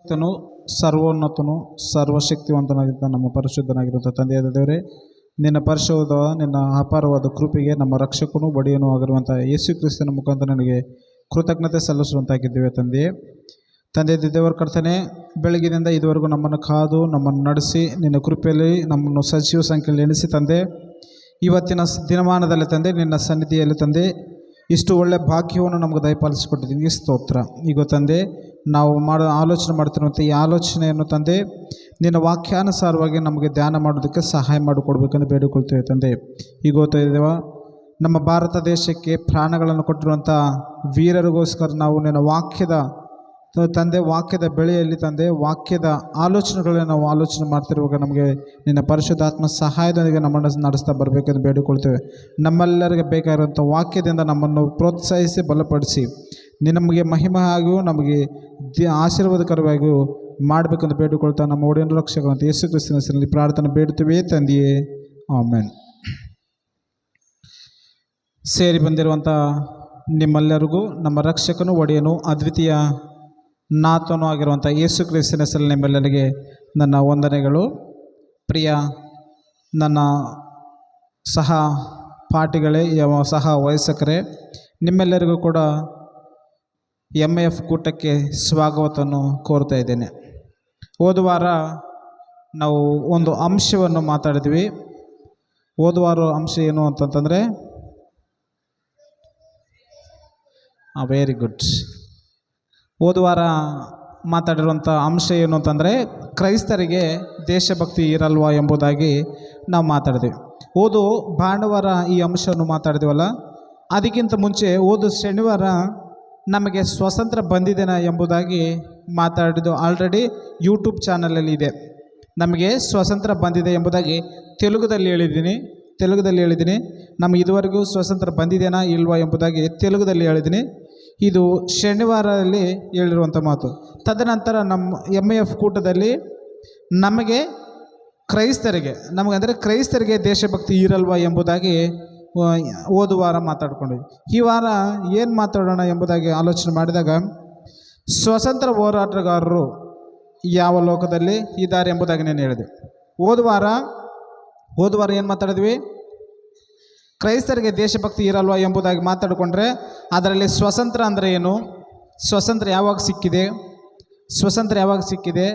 ತನು ಸರ್ವೋನ್ನತನು ಸರ್ವಶಕ್ತಿವಂತನಾಗಿದ್ದ ನಮ್ಮ ಪರಿಶುದ್ಧನಾಗಿರುವಂಥ ತಂದೆಯಾದ ದೇವರೇ, ನಿನ್ನ ಪರಿಶುದ್ಧ ನಿನ್ನ ಅಪಾರವಾದ ಕೃಪೆಗೆ ನಮ್ಮ ರಕ್ಷಕನೂ ಬಡಿಯನೂ ಆಗಿರುವಂಥ ಯೇಸು ಕ್ರಿಸ್ತನ ಮುಖಾಂತರ ನನಗೆ ಕೃತಜ್ಞತೆ ಸಲ್ಲಿಸುವಂತಾಗಿದ್ದೇವೆ. ತಂದೆ ದೇವರ ಕರ್ತನೆ, ಬೆಳಗಿನಿಂದ ಇದುವರೆಗೂ ನಮ್ಮನ್ನು ಕಾದು ನಮ್ಮನ್ನು ನಡೆಸಿ ನಿನ್ನ ಕೃಪೆಯಲ್ಲಿ ನಮ್ಮನ್ನು ಸಜೀವ ಸಂಖ್ಯೆಯಲ್ಲಿ ಎಣಿಸಿ ತಂದೆ, ಇವತ್ತಿನ ದಿನಮಾನದಲ್ಲಿ ತಂದೆ ನಿನ್ನ ಸನ್ನಿಧಿಯಲ್ಲಿ ತಂದೆ ಇಷ್ಟು ಒಳ್ಳೆಯ ಭಾಗ್ಯವನ್ನು ನಮಗೆ ದಯಪಾಲಿಸಿಕೊಟ್ಟಿದ್ದೀನಿ. ಸ್ತೋತ್ರ. ಈಗ ತಂದೆ, ನಾವು ಆಲೋಚನೆ ಮಾಡ್ತಿರುವಂಥ ಈ ಆಲೋಚನೆಯನ್ನು ತಂದೆ ನಿನ್ನ ವಾಕ್ಯಾನುಸಾರವಾಗಿ ನಮಗೆ ಧ್ಯಾನ ಮಾಡೋದಕ್ಕೆ ಸಹಾಯ ಮಾಡಿಕೊಡ್ಬೇಕಂತ ಬೇಡಿಕೊಳ್ತೇವೆ ತಂದೆ. ಈಗ ಓದ್ತಾಯಿದ್ದೇವ, ನಮ್ಮ ಭಾರತ ದೇಶಕ್ಕೆ ಪ್ರಾಣಗಳನ್ನು ಕೊಟ್ಟಿರುವಂಥ ವೀರರಿಗೋಸ್ಕರ ನಾವು ನಿನ್ನ ವಾಕ್ಯದ ಬೆಳೆಯಲ್ಲಿ ತಂದೆ ವಾಕ್ಯದ ಆಲೋಚನೆಗಳನ್ನು ನಾವು ಆಲೋಚನೆ ಮಾಡ್ತಿರುವಾಗ ನಮಗೆ ನಿನ್ನ ಪರಿಶುದ್ಧಾತ್ಮ ಸಹಾಯದೊಂದಿಗೆ ನಮ್ಮನ್ನು ನಡೆಸ್ತಾ ಬರಬೇಕೆಂದು ಬೇಡಿಕೊಳ್ತೇವೆ. ನಮ್ಮೆಲ್ಲರಿಗೆ ಬೇಕಾಗಿರುವಂಥ ವಾಕ್ಯದಿಂದ ನಮ್ಮನ್ನು ಪ್ರೋತ್ಸಾಹಿಸಿ ಬಲಪಡಿಸಿ ನಮಗೆ ಮಹಿಮೆ ಹಾಗೂ ನಮಗೆ ಆಶೀರ್ವಾದಕರವಾಗಿಯೂ ಮಾಡಬೇಕೆಂದು ಬೇಡಿಕೊಳ್ತಾ ನಮ್ಮ ಒಡೆಯನ ರಕ್ಷಕರಂತ ಯೇಸು ಕ್ರಿಸ್ತನ ಹೆಸರಿನಲ್ಲಿ ಪ್ರಾರ್ಥನೆ ಬೇಡುತ್ತೇವೆ ತಂದೆಯೇ, ಆಮೆನ್. ಸೇರಿ ಬಂದಿರುವಂಥ ನಿಮ್ಮೆಲ್ಲರಿಗೂ ನಮ್ಮ ರಕ್ಷಕನು ಒಡೆಯನು ಅದ್ವಿತೀಯ ನಾಥನೂ ಆಗಿರುವಂಥ ಯೇಸು ಕ್ರಿಸ್ತನ ಹೆಸರಲ್ಲಿ ನಿಮ್ಮೆಲ್ಲರಿಗೆ ನನ್ನ ವಂದನೆಗಳು. ಪ್ರಿಯ ನನ್ನ ಸಹ ಪಾಠಿಗಳೇ, ಸಹ ವಯಸ್ಕರೇ, ನಿಮ್ಮೆಲ್ಲರಿಗೂ ಕೂಡ MIF ಕೂಟಕ್ಕೆ ಸ್ವಾಗತವನ್ನು ಕೋರ್ತಾ ಇದ್ದೇನೆ. ಹೋದ ವಾರ ನಾವು ಒಂದು ಅಂಶವನ್ನು ಮಾತಾಡಿದ್ವಿ. ಹೋದ ವಾರ ಅಂಶ ಏನು ಅಂತಂತಂದರೆ, ವೆರಿ ಗುಡ್. ಹೋದ ವಾರ ಮಾತಾಡಿರುವಂಥ ಅಂಶ ಏನು ಅಂತಂದರೆ, ಕ್ರೈಸ್ತರಿಗೆ ದೇಶಭಕ್ತಿ ಇರಲ್ವಾ ಎಂಬುದಾಗಿ ನಾವು ಮಾತಾಡಿದ್ವಿ. ಭಾನುವಾರ ಈ ಅಂಶವನ್ನು ಮಾತಾಡಿದ್ವಲ್ಲ, ಅದಕ್ಕಿಂತ ಮುಂಚೆ ಶನಿವಾರ ನಮಗೆ ಸ್ವಾತಂತ್ರ್ಯ ಬಂದಿದೆನಾ ಎಂಬುದಾಗಿ ಮಾತಾಡಿದ್ದು ಆಲ್ರೆಡಿ ಯೂಟ್ಯೂಬ್ ಚಾನಲಲ್ಲಿ ಇದೆ. ನಮಗೆ ಸ್ವಾತಂತ್ರ್ಯ ಬಂದಿದೆ ಎಂಬುದಾಗಿ ತೆಲುಗುದಲ್ಲಿ ಹೇಳಿದ್ದೀನಿ. ನಮಗೆ ಇದುವರೆಗೂ ಸ್ವಾತಂತ್ರ್ಯ ಬಂದಿದೆನಾ ಇಲ್ವಾ ಎಂಬುದಾಗಿ ತೆಲುಗುದಲ್ಲಿ ಹೇಳಿದ್ದೀನಿ. ಇದು ಶನಿವಾರದಲ್ಲಿ ಹೇಳಿರುವಂಥ ಮಾತು. ತದನಂತರ ನಮ್ಮ MIF ಕೂಟದಲ್ಲಿ ಕ್ರೈಸ್ತರಿಗೆ ದೇಶಭಕ್ತಿ ಇರಲ್ವಾ ಎಂಬುದಾಗಿ ಹೋದ ವಾರ ಮಾತಾಡ್ಕೊಂಡ್ವಿ. ಈ ವಾರ ಏನು ಮಾತಾಡೋಣ ಎಂಬುದಾಗಿ ಆಲೋಚನೆ ಮಾಡಿದಾಗ, ಸ್ವಾತಂತ್ರ್ಯ ಹೋರಾಟಗಾರರು ಯಾವ ಲೋಕದಲ್ಲಿ ಇದ್ದಾರೆ ಎಂಬುದಾಗಿ ನಾನು ಹೇಳಿದೆ. ಹೋದ ವಾರ ಏನು ಮಾತಾಡಿದ್ವಿ? ಕ್ರೈಸ್ತರಿಗೆ ದೇಶಭಕ್ತಿ ಇರಲ್ವಾ ಎಂಬುದಾಗಿ ಮಾತಾಡಿಕೊಂಡ್ರೆ, ಅದರಲ್ಲಿ ಸ್ವಾತಂತ್ರ್ಯ ಅಂದರೆ ಏನು, ಸ್ವಾತಂತ್ರ್ಯ ಯಾವಾಗ ಸಿಕ್ಕಿದೆ,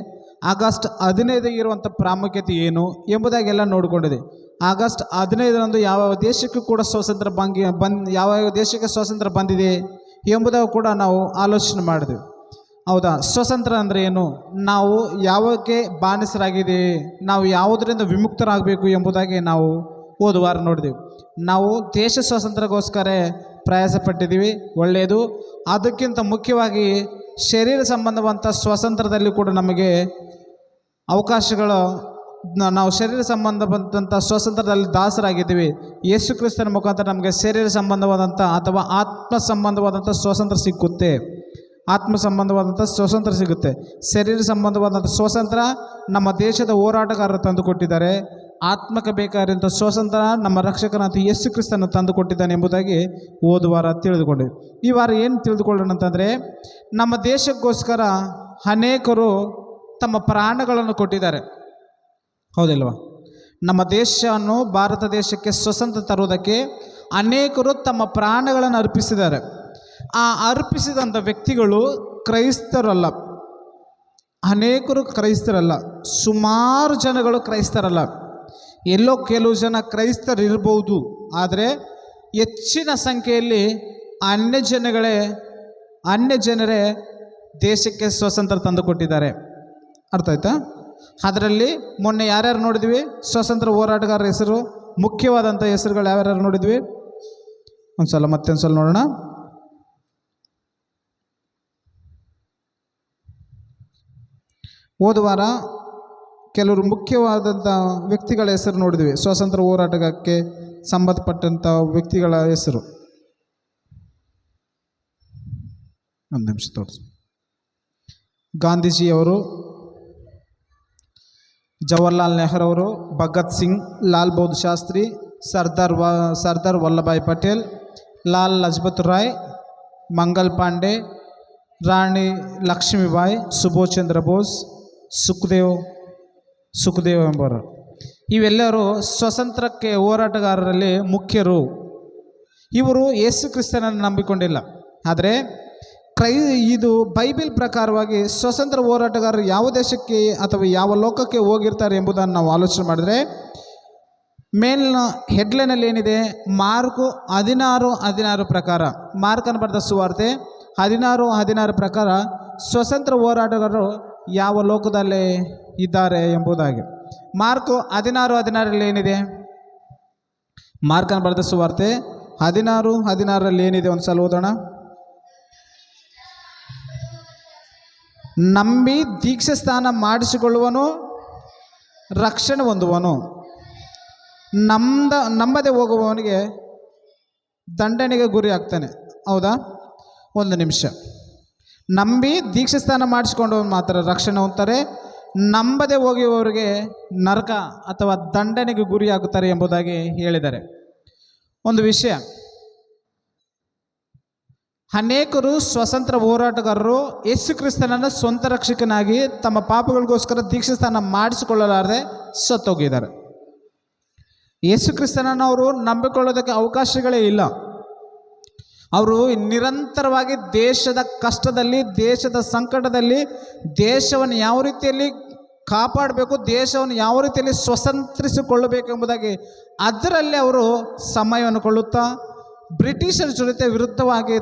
ಆಗಸ್ಟ್ 15 ಇರುವಂಥ ಪ್ರಾಮುಖ್ಯತೆ ಏನು ಎಂಬುದಾಗೆಲ್ಲ ನೋಡಿಕೊಂಡಿದೆ. ಆಗಸ್ಟ್ 15ರಂದು ಯಾವ ದೇಶಕ್ಕೂ ಕೂಡ ಯಾವ ದೇಶಕ್ಕೆ ಸ್ವಾತಂತ್ರ್ಯ ಬಂದಿದೆ ಎಂಬುದಾಗಿ ಕೂಡ ನಾವು ಆಲೋಚನೆ ಮಾಡಿದ್ವಿ. ಹೌದಾ? ಸ್ವಾತಂತ್ರ್ಯ ಅಂದರೆ ಏನು, ನಾವು ಯಾವಕ್ಕೆ ಬಾನಿಸರಾಗಿದ್ದೀವಿ, ನಾವು ಯಾವುದರಿಂದ ವಿಮುಕ್ತರಾಗಬೇಕು ಎಂಬುದಾಗಿ ನಾವು ಹೋದ ವಾರ ನೋಡಿದೆವು. ನಾವು ದೇಶ ಸ್ವಾತಂತ್ರ್ಯಕ್ಕೋಸ್ಕರ ಪ್ರಯಾಸ ಪಟ್ಟಿದ್ದೀವಿ, ಒಳ್ಳೆಯದು. ಅದಕ್ಕಿಂತ ಮುಖ್ಯವಾಗಿ ಶರೀರ ಸಂಬಂಧವಂಥ ಸ್ವಾತಂತ್ರ್ಯದಲ್ಲಿ ಕೂಡ ನಮಗೆ ಅವಕಾಶಗಳು, ನಾವು ಶರೀರ ಸಂಬಂಧವಾದಂಥ ಸ್ವಾತಂತ್ರ್ಯದಲ್ಲಿ ದಾಸರಾಗಿದ್ದೀವಿ. ಯೇಸು ಕ್ರಿಸ್ತನ ಮುಖಾಂತರ ನಮಗೆ ಶರೀರ ಸಂಬಂಧವಾದಂಥ ಅಥವಾ ಆತ್ಮ ಸಂಬಂಧವಾದಂಥ ಸ್ವಾತಂತ್ರ್ಯ ಸಿಗುತ್ತೆ. ಶರೀರ ಸಂಬಂಧವಾದಂಥ ಸ್ವಾತಂತ್ರ್ಯ ನಮ್ಮ ದೇಶದ ಹೋರಾಟಗಾರರು ತಂದುಕೊಟ್ಟಿದ್ದಾರೆ. ಆತ್ಮಕ್ಕೆ ಬೇಕಾದಂಥ ಸ್ವಾತಂತ್ರ್ಯ ನಮ್ಮ ರಕ್ಷಕನಾದ ಯೇಸು ಕ್ರಿಸ್ತನ ತಂದುಕೊಟ್ಟಿದ್ದಾನೆ ಎಂಬುದಾಗಿ ಹೋದ ವಾರ ತಿಳಿದುಕೊಂಡ್ವಿ. ಈ ವಾರ ಏನು ತಿಳಿದುಕೊಳ್ಳೋಣ ಅಂತಂದರೆ, ನಮ್ಮ ದೇಶಕ್ಕೋಸ್ಕರ ಅನೇಕರು ತಮ್ಮ ಪ್ರಾಣಗಳನ್ನು ಕೊಟ್ಟಿದ್ದಾರೆ, ಹೌದಿಲ್ವಾ? ನಮ್ಮ ದೇಶವನ್ನು, ಭಾರತ ದೇಶಕ್ಕೆ ಸ್ವಾತಂತ್ರ್ಯ ತರುವುದಕ್ಕೆ ಅನೇಕರು ತಮ್ಮ ಪ್ರಾಣಗಳನ್ನು ಅರ್ಪಿಸಿದ್ದಾರೆ. ಆ ಅರ್ಪಿಸಿದಂಥ ವ್ಯಕ್ತಿಗಳು ಕ್ರೈಸ್ತರಲ್ಲ. ಅನೇಕರು ಕ್ರೈಸ್ತರಲ್ಲ, ಸುಮಾರು ಜನಗಳು ಕ್ರೈಸ್ತರಲ್ಲ. ಎಲ್ಲೋ ಕೆಲವು ಜನ ಕ್ರೈಸ್ತರಿರ್ಬೋದು, ಆದರೆ ಹೆಚ್ಚಿನ ಸಂಖ್ಯೆಯಲ್ಲಿ ಅನ್ಯ ಜನರೇ ದೇಶಕ್ಕೆ ಸ್ವಾತಂತ್ರ್ಯ ತಂದುಕೊಟ್ಟಿದ್ದಾರೆ. ಅರ್ಥ ಆಯ್ತಾ? ಅದರಲ್ಲಿ ಮೊನ್ನೆ ಯಾರ್ಯಾರು ನೋಡಿದ್ವಿ? ಸ್ವಾತಂತ್ರ್ಯ ಹೋರಾಟಗಾರರ ಹೆಸರು, ಮುಖ್ಯವಾದಂಥ ಹೆಸರುಗಳು ಯಾರ್ಯಾರು ನೋಡಿದ್ವಿ? ಮತ್ತೊಂದ್ಸಲ ನೋಡೋಣ. ಹೋದ ವಾರ ಕೆಲವರು ಮುಖ್ಯವಾದಂಥ ವ್ಯಕ್ತಿಗಳ ಹೆಸರು ನೋಡಿದ್ವಿ. ಸ್ವಾತಂತ್ರ್ಯ ಹೋರಾಟಕ್ಕೆ ಸಂಬಂಧಪಟ್ಟಂಥ ವ್ಯಕ್ತಿಗಳ ಹೆಸರು ಒಂದು ನಿಮಿಷ ತೋರಿಸಿ. ಗಾಂಧೀಜಿಯವರು, ಜವಾಹರ್ಲಾಲ್ ನೆಹರು ಅವರು, ಭಗತ್ ಸಿಂಗ್, ಲಾಲ್ ಬಹದ್ದೂರ್ ಶಾಸ್ತ್ರಿ, ಸರ್ದಾರ್ ವಲ್ಲಭಾಯ್ ಪಟೇಲ್, ಲಾಲ್ ಲಜಪತ್ ರಾಯ್, ಮಂಗಲ್ ಪಾಂಡೆ, ರಾಣಿ ಲಕ್ಷ್ಮೀಬಾಯಿ, ಸುಭಾಷ್ ಚಂದ್ರ ಬೋಸ್, ಸುಖದೇವ್ ಎಂಬವರು ಇವೆಲ್ಲರೂ ಸ್ವಾತಂತ್ರ್ಯಕ್ಕೆ ಹೋರಾಟಗಾರರಲ್ಲಿ ಮುಖ್ಯರು. ಇವರು ಯೇಸು ಕ್ರಿಸ್ತನನ್ನು ನಂಬಿಕೊಂಡಿಲ್ಲ. ಆದರೆ ಇದು ಬೈಬಲ್ ಪ್ರಕಾರವಾಗಿ ಸ್ವಾತಂತ್ರ್ಯ ಹೋರಾಟಗಾರರು ಯಾವ ದೇಶಕ್ಕೆ ಅಥವಾ ಯಾವ ಲೋಕಕ್ಕೆ ಹೋಗಿರ್ತಾರೆ ಎಂಬುದನ್ನು ನಾವು ಆಲೋಚನೆ ಮಾಡಿದರೆ ಮೇಲಿನ ಹೆಡ್ಲೈನಲ್ಲಿ ಏನಿದೆ, ಮಾರ್ಕು 16:16 ಪ್ರಕಾರ, ಮಾರ್ಕನ್ನು ಬರೆದ ಸುವಾರ್ತೆ 16:16 ಪ್ರಕಾರ ಸ್ವಾತಂತ್ರ್ಯ ಹೋರಾಟಗಾರರು ಯಾವ ಲೋಕದಲ್ಲಿ ಇದ್ದಾರೆ ಎಂಬುದಾಗಿ. ಮಾರ್ಕು 16:16 ಏನಿದೆ? ಮಾರ್ಕನ್ನು ಬರೆದ ಸುವಾರ್ತೆ 16:16 ಏನಿದೆ? ಒಂದು ಸಲ ಓದೋಣ. ನಂಬಿ ದೀಕ್ಷೆ ಸ್ನಾನ ಮಾಡಿಸಿಕೊಳ್ಳುವನು ರಕ್ಷಣೆ ಹೊಂದುವನು, ನಂಬದೆ ಹೋಗುವವನಿಗೆ ದಂಡನೆಗೆ ಗುರಿ ಆಗ್ತಾನೆ. ಹೌದಾ? ಒಂದು ನಿಮಿಷ. ನಂಬಿ ದೀಕ್ಷೆ ಸ್ನಾನ ಮಾಡಿಸಿಕೊಂಡವನು ಮಾತ್ರ ರಕ್ಷಣೆ ಹೊಂದ್ತಾರೆ, ನಂಬದೆ ಹೋಗುವವರಿಗೆ ನರಕ ಅಥವಾ ದಂಡನೆಗೆ ಗುರಿಯಾಗುತ್ತಾರೆ ಎಂಬುದಾಗಿ ಹೇಳಿದ್ದಾರೆ. ಒಂದು ವಿಷಯ, ಅನೇಕರು ಸ್ವಾತಂತ್ರ್ಯ ಹೋರಾಟಗಾರರು ಯೇಸು ಕ್ರಿಸ್ತನನ್ನು ಸ್ವಂತ ರಕ್ಷಕನಾಗಿ ತಮ್ಮ ಪಾಪಗಳಿಗೋಸ್ಕರ ದೀಕ್ಷೆ ಸ್ನಾನ ಮಾಡಿಸಿಕೊಳ್ಳಲಾರದೆ ಸತ್ತೋಗಿದ್ದಾರೆ. ಯೇಸು ಕ್ರಿಸ್ತನನ್ನು ಅವರು ನಂಬಿಕೊಳ್ಳೋದಕ್ಕೆ ಅವಕಾಶಗಳೇ ಇಲ್ಲ. ಅವರು ನಿರಂತರವಾಗಿ ದೇಶದ ಕಷ್ಟದಲ್ಲಿ, ದೇಶದ ಸಂಕಟದಲ್ಲಿ, ದೇಶವನ್ನು ಯಾವ ರೀತಿಯಲ್ಲಿ ಕಾಪಾಡಬೇಕು, ದೇಶವನ್ನು ಯಾವ ರೀತಿಯಲ್ಲಿ ಸ್ವತಂತ್ರಿಸಿಕೊಳ್ಳಬೇಕು ಎಂಬುದಾಗಿ ಅದರಲ್ಲಿ ಅವರು ಸಮಯವನ್ನು ಕೊಳ್ಳುತ್ತಾ ಬ್ರಿಟಿಷರ ಜೊತೆ ವಿರುದ್ಧವಾಗಿ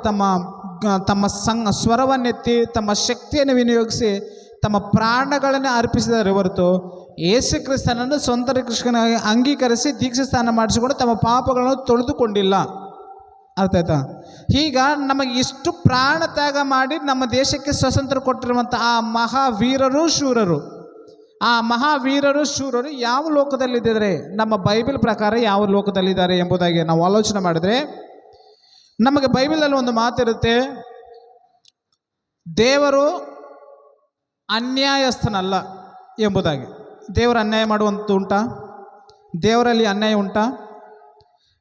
ತಮ್ಮ ಸ್ವರವನ್ನೆತ್ತಿ ತಮ್ಮ ಶಕ್ತಿಯನ್ನು ವಿನಿಯೋಗಿಸಿ ತಮ್ಮ ಪ್ರಾಣಗಳನ್ನು ಅರ್ಪಿಸಿದರೆ ಹೊರತು ಯೇಸು ಕ್ರಿಸ್ತನನ್ನು ಸ್ವಂತ ರಕ್ಷಕನಾಗಿ ಅಂಗೀಕರಿಸಿ ದೀಕ್ಷೆ ಸ್ನಾನ ಮಾಡಿಸಿಕೊಂಡು ತಮ್ಮ ಪಾಪಗಳನ್ನು ತೊಳೆದುಕೊಂಡಿಲ್ಲ. ಅರ್ಥ ಆಯ್ತಾ? ಈಗ ನಮಗೆ ಇಷ್ಟು ಪ್ರಾಣ ತ್ಯಾಗ ಮಾಡಿ ನಮ್ಮ ದೇಶಕ್ಕೆ ಸ್ವಾತಂತ್ರ್ಯ ಕೊಟ್ಟಿರುವಂಥ ಆ ಮಹಾವೀರರು ಶೂರರು ಯಾವ ಲೋಕದಲ್ಲಿದ್ದಾರೆ? ನಮ್ಮ ಬೈಬಲ್ ಪ್ರಕಾರ ಯಾವ ಲೋಕದಲ್ಲಿದ್ದಾರೆ ಎಂಬುದಾಗಿ ನಾವು ಆಲೋಚನೆ ಮಾಡಿದರೆ ನಮಗೆ ಬೈಬಲಲ್ಲಿ ಒಂದು ಮಾತಿರುತ್ತೆ, ದೇವರು ಅನ್ಯಾಯಸ್ಥನಲ್ಲ ಎಂಬುದಾಗಿ. ದೇವರು ಅನ್ಯಾಯ ಮಾಡುವಂಥ ಉಂಟಾ? ದೇವರಲ್ಲಿ ಅನ್ಯಾಯ ಉಂಟಾ?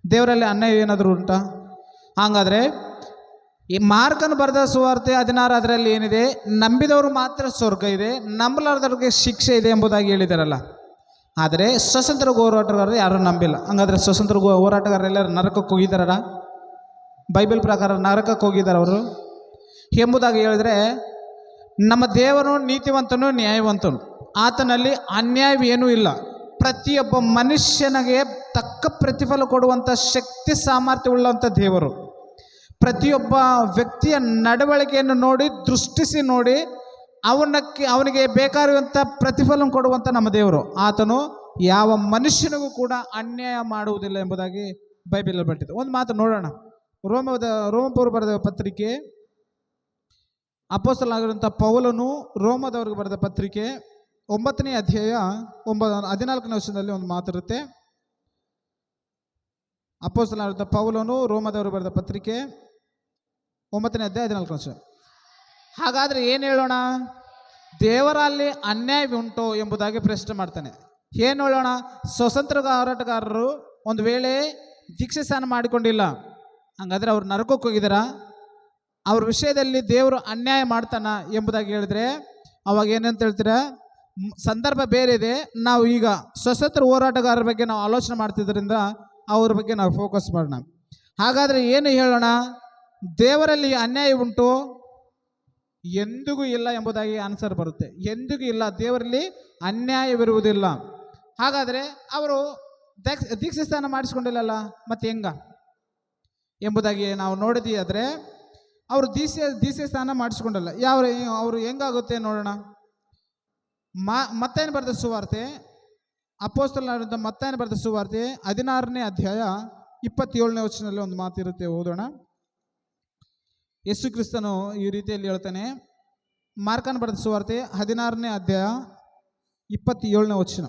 ದೇವರಲ್ಲಿ ಅನ್ಯಾಯ ಏನಾದರೂ ಉಂಟಾ? ಹಾಗಾದರೆ ಈ ಮಾರ್ಕನ್ನು ಬರೆದ ಸುವಾರ್ತೆ 16 ಅದರಲ್ಲಿ ಏನಿದೆ? ನಂಬಿದವರು ಮಾತ್ರ ಸ್ವರ್ಗ ಇದೆ, ನಂಬಲಾರದವ್ರಿಗೆ ಶಿಕ್ಷೆ ಇದೆ ಎಂಬುದಾಗಿ ಹೇಳಿದಾರಲ್ಲ. ಆದರೆ ಸ್ವಾತಂತ್ರ್ಯ ಹೋರಾಟಗಾರರು ಯಾರೂ ನಂಬಿಲ್ಲ. ಹಂಗಾದರೆ ಸ್ವಾತಂತ್ರ್ಯ ಹೋರಾಟಗಾರರೆಲ್ಲರೂ ನರಕಕ್ಕೆ ಹೋಗಿದ್ದಾರ? ಬೈಬಲ್ ಪ್ರಕಾರ ನರಕಕ್ಕೆ ಹೋಗಿದ್ದಾರೆ ಅವರು ಎಂಬುದಾಗಿ ಹೇಳಿದರೆ, ನಮ್ಮ ದೇವರು ನೀತಿವಂತನು, ನ್ಯಾಯವಂತನು, ಆತನಲ್ಲಿ ಅನ್ಯಾಯವೇನೂ ಇಲ್ಲ. ಪ್ರತಿಯೊಬ್ಬ ಮನುಷ್ಯನಿಗೆ ತಕ್ಕ ಪ್ರತಿಫಲ ಕೊಡುವಂಥ ಶಕ್ತಿ ಸಾಮರ್ಥ್ಯವುಳ್ಳಂಥ ದೇವರು. ಪ್ರತಿಯೊಬ್ಬ ವ್ಯಕ್ತಿಯ ನಡವಳಿಕೆಯನ್ನು ನೋಡಿ, ದೃಷ್ಟಿಸಿ ನೋಡಿ ಅವನಿಗೆ ಬೇಕಾಗಿರುವಂಥ ಪ್ರತಿಫಲ ಕೊಡುವಂಥ ನಮ್ಮ ದೇವರು. ಆತನು ಯಾವ ಮನುಷ್ಯನಿಗೂ ಕೂಡ ಅನ್ಯಾಯ ಮಾಡುವುದಿಲ್ಲ ಎಂಬುದಾಗಿ ಬೈಬಲಲ್ಲಿ ಬರೆದಿದೆ. ಒಂದು ಮಾತು ನೋಡೋಣ. ರೋಮಪೌರು ಬರೆದ ಪತ್ರಿಕೆ, ಅಪೊಸ್ತಲನಾಗಿರುವಂಥ ಪೌಲನು ರೋಮದವರಿಗೆ ಬರೆದ ಪತ್ರಿಕೆ 9ನೇ ಅಧ್ಯಾಯ 14ನೇ ವಚನದಲ್ಲಿ ಒಂದು ಮಾತಿರುತ್ತೆ. ಅಪೊಸ್ತಲನಾಗಿರುವಂಥ ಪೌಲನು ರೋಮದವರು ಬರೆದ ಪತ್ರಿಕೆ 9ನೇ ಅಧ್ಯಾಯ 14ನೇ ವಚನ. ಹಾಗಾದರೆ ಏನು ಹೇಳೋಣ? ದೇವರಲ್ಲಿ ಅನ್ಯಾಯವುಂಟೋ ಎಂಬುದಾಗಿ ಪ್ರಶ್ನೆ ಮಾಡ್ತಾನೆ. ಏನು ಹೇಳೋಣ? ಸ್ವಾತಂತ್ರ್ಯ ಹೋರಾಟಗಾರರು ಒಂದು ವೇಳೆ ದೀಕ್ಷೆ ಸ್ನಾನ ಮಾಡಿಕೊಂಡಿಲ್ಲ, ಹಂಗಾದರೆ ಅವ್ರು ನರಕಕ್ಕೆ ಹೋಗಿದಾರ? ಅವ್ರ ವಿಷಯದಲ್ಲಿ ದೇವರು ಅನ್ಯಾಯ ಮಾಡ್ತಾನ ಎಂಬುದಾಗಿ ಹೇಳಿದ್ರೆ ಅವಾಗ ಏನಂತ ಹೇಳ್ತೀರಾ? ಸಂದರ್ಭ ಬೇರೆ ಇದೆ. ನಾವು ಈಗ ಸ್ವಾತಂತ್ರ್ಯ ಹೋರಾಟಗಾರರ ಬಗ್ಗೆ ನಾವು ಆಲೋಚನೆ ಮಾಡ್ತಿದ್ದರಿಂದ ಅವ್ರ ಬಗ್ಗೆ ನಾವು ಫೋಕಸ್ ಮಾಡೋಣ. ಹಾಗಾದರೆ ಏನು ಹೇಳೋಣ? ದೇವರಲ್ಲಿ ಅನ್ಯಾಯ ಉಂಟು? ಎಂದಿಗೂ ಇಲ್ಲ ಎಂಬುದಾಗಿ ಆನ್ಸರ್ ಬರುತ್ತೆ. ಎಂದಿಗೂ ಇಲ್ಲ, ದೇವರಲ್ಲಿ ಅನ್ಯಾಯವಿರುವುದಿಲ್ಲ. ಹಾಗಾದರೆ ಅವರು ದೀಕ್ಷೆ ಸ್ನಾನ ಮಾಡಿಸ್ಕೊಂಡಿಲ್ಲಲ್ಲ, ಮತ್ತೆ ಹೆಂಗ ಎಂಬುದಾಗಿ ನಾವು ನೋಡಿದ್ವಿ. ಆದರೆ ಅವರು ದೀಕ್ಷೆ ಸ್ನಾನ ಮಾಡಿಸ್ಕೊಂಡಲ್ಲ. ಅವರು ಹೆಂಗಾಗುತ್ತೆ ನೋಡೋಣ. ಮತ್ತಾಯನ ಬರೆದ ಸುವಾರ್ತೆ, ಅಪೊಸ್ತಲನಾದಂಥ ಮತ್ತಾಯನ ಬರೆದ ಸುವಾರ್ತೆ 16ನೇ ಅಧ್ಯಾಯ 27ನೇ ವಚನದಲ್ಲಿ ಒಂದು ಮಾತಿರುತ್ತೆ, ಓದೋಣ. ಯೇಸು ಕ್ರಿಸ್ತನು ಈ ರೀತಿಯಲ್ಲಿ ಹೇಳ್ತಾನೆ. ಮಾರ್ಕನ ಬರೆದ ಸುವಾರ್ತೆ 16ನೇ ಅಧ್ಯಾಯ 27ನೇ ವಚನ.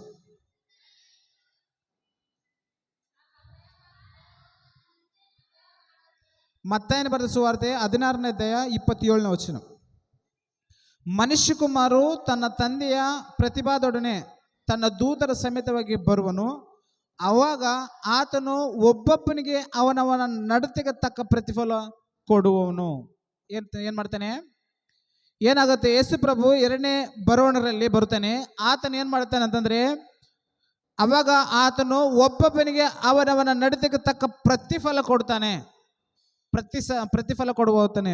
ಮತ್ತಾಯನ ಬರೆದ ಸುವಾರ್ತೆ 16ನೇ ಅಧ್ಯಾಯ 27ನೇ ವಚನ. ಮನುಷ್ಯಕುಮಾರು ತನ್ನ ತಂದೆಯ ಪ್ರತಿಭಾದೊಡನೆ ತನ್ನ ದೂತರ ಸಮೇತವಾಗಿ ಬರುವನು. ಆವಾಗ ಆತನು ಒಬ್ಬೊಬ್ಬನಿಗೆ ಅವನವನ ನಡತೆಗೆ ತಕ್ಕ ಪ್ರತಿಫಲ ಕೊಡುವವನು. ಏನು ಮಾಡ್ತಾನೆ? ಏನಾಗುತ್ತೆ, ಯೇಸು ಪ್ರಭು ಎರಡನೇ ಬರೋಣರಲ್ಲಿ ಬರ್ತಾನೆ. ಆತನ ಏನು ಮಾಡ್ತಾನೆ ಅಂತಂದರೆ, ಅವಾಗ ಆತನು ಒಬ್ಬೊಬ್ಬನಿಗೆ ಅವನವನ ನಡತೆಗೆ ತಕ್ಕ ಪ್ರತಿಫಲ ಕೊಡ್ತಾನೆ. ಪ್ರತಿಫಲ ಕೊಡುತ್ತಾನೆ.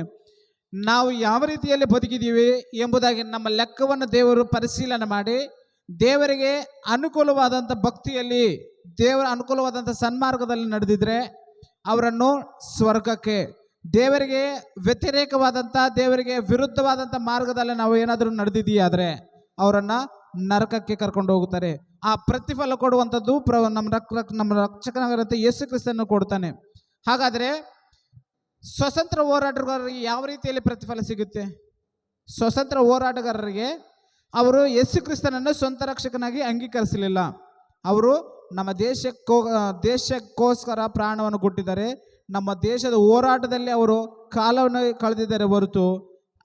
ನಾವು ಯಾವ ರೀತಿಯಲ್ಲಿ ಬದುಕಿದ್ದೀವಿ ಎಂಬುದಾಗಿ ನಮ್ಮ ಲೆಕ್ಕವನ್ನು ದೇವರು ಪರಿಶೀಲನೆ ಮಾಡಿ, ದೇವರಿಗೆ ಅನುಕೂಲವಾದಂಥ ಭಕ್ತಿಯಲ್ಲಿ, ದೇವರ ಅನುಕೂಲವಾದಂಥ ಸನ್ಮಾರ್ಗದಲ್ಲಿ ನಡೆದಿದ್ರೆ ಅವರನ್ನು ಸ್ವರ್ಗಕ್ಕೆ, ದೇವರಿಗೆ ವ್ಯತಿರೇಕವಾದಂಥ, ದೇವರಿಗೆ ವಿರುದ್ಧವಾದಂಥ ಮಾರ್ಗದಲ್ಲಿ ನಾವು ಏನಾದರೂ ನಡೆದಿದೆಯಾದರೆ ಅವರನ್ನು ನರಕಕ್ಕೆ ಕರ್ಕೊಂಡು ಹೋಗುತ್ತಾರೆ. ಆ ಪ್ರತಿಫಲ ಕೊಡುವಂಥದ್ದು ನಮ್ಮ ರಕ್ಷಕನಾಗಿರುತ್ತೆ ಯೇಸು ಕ್ರಿಸ್ತನು ಕೊಡ್ತಾನೆ. ಹಾಗಾದರೆ ಸ್ವತಂತ್ರ ಹೋರಾಟಗಾರರಿಗೆ ಯಾವ ರೀತಿಯಲ್ಲಿ ಪ್ರತಿಫಲ ಸಿಗುತ್ತೆ? ಸ್ವತಂತ್ರ ಹೋರಾಟಗಾರರಿಗೆ ಅವರು ಯೇಸು ಕ್ರಿಸ್ತನನ್ನು ಸ್ವಂತ ರಕ್ಷಕನಾಗಿ ಅಂಗೀಕರಿಸಲಿಲ್ಲ. ಅವರು ನಮ್ಮ ದೇಶಕ್ಕೋಸ್ಕರ ಪ್ರಾಣವನ್ನು ಕೊಟ್ಟಿದ್ದಾರೆ. ನಮ್ಮ ದೇಶದ ಹೋರಾಟದಲ್ಲಿ ಅವರು ಕಾಲವನ್ನು ಕಳೆದಿದ್ದಾರೆ ಹೊರತು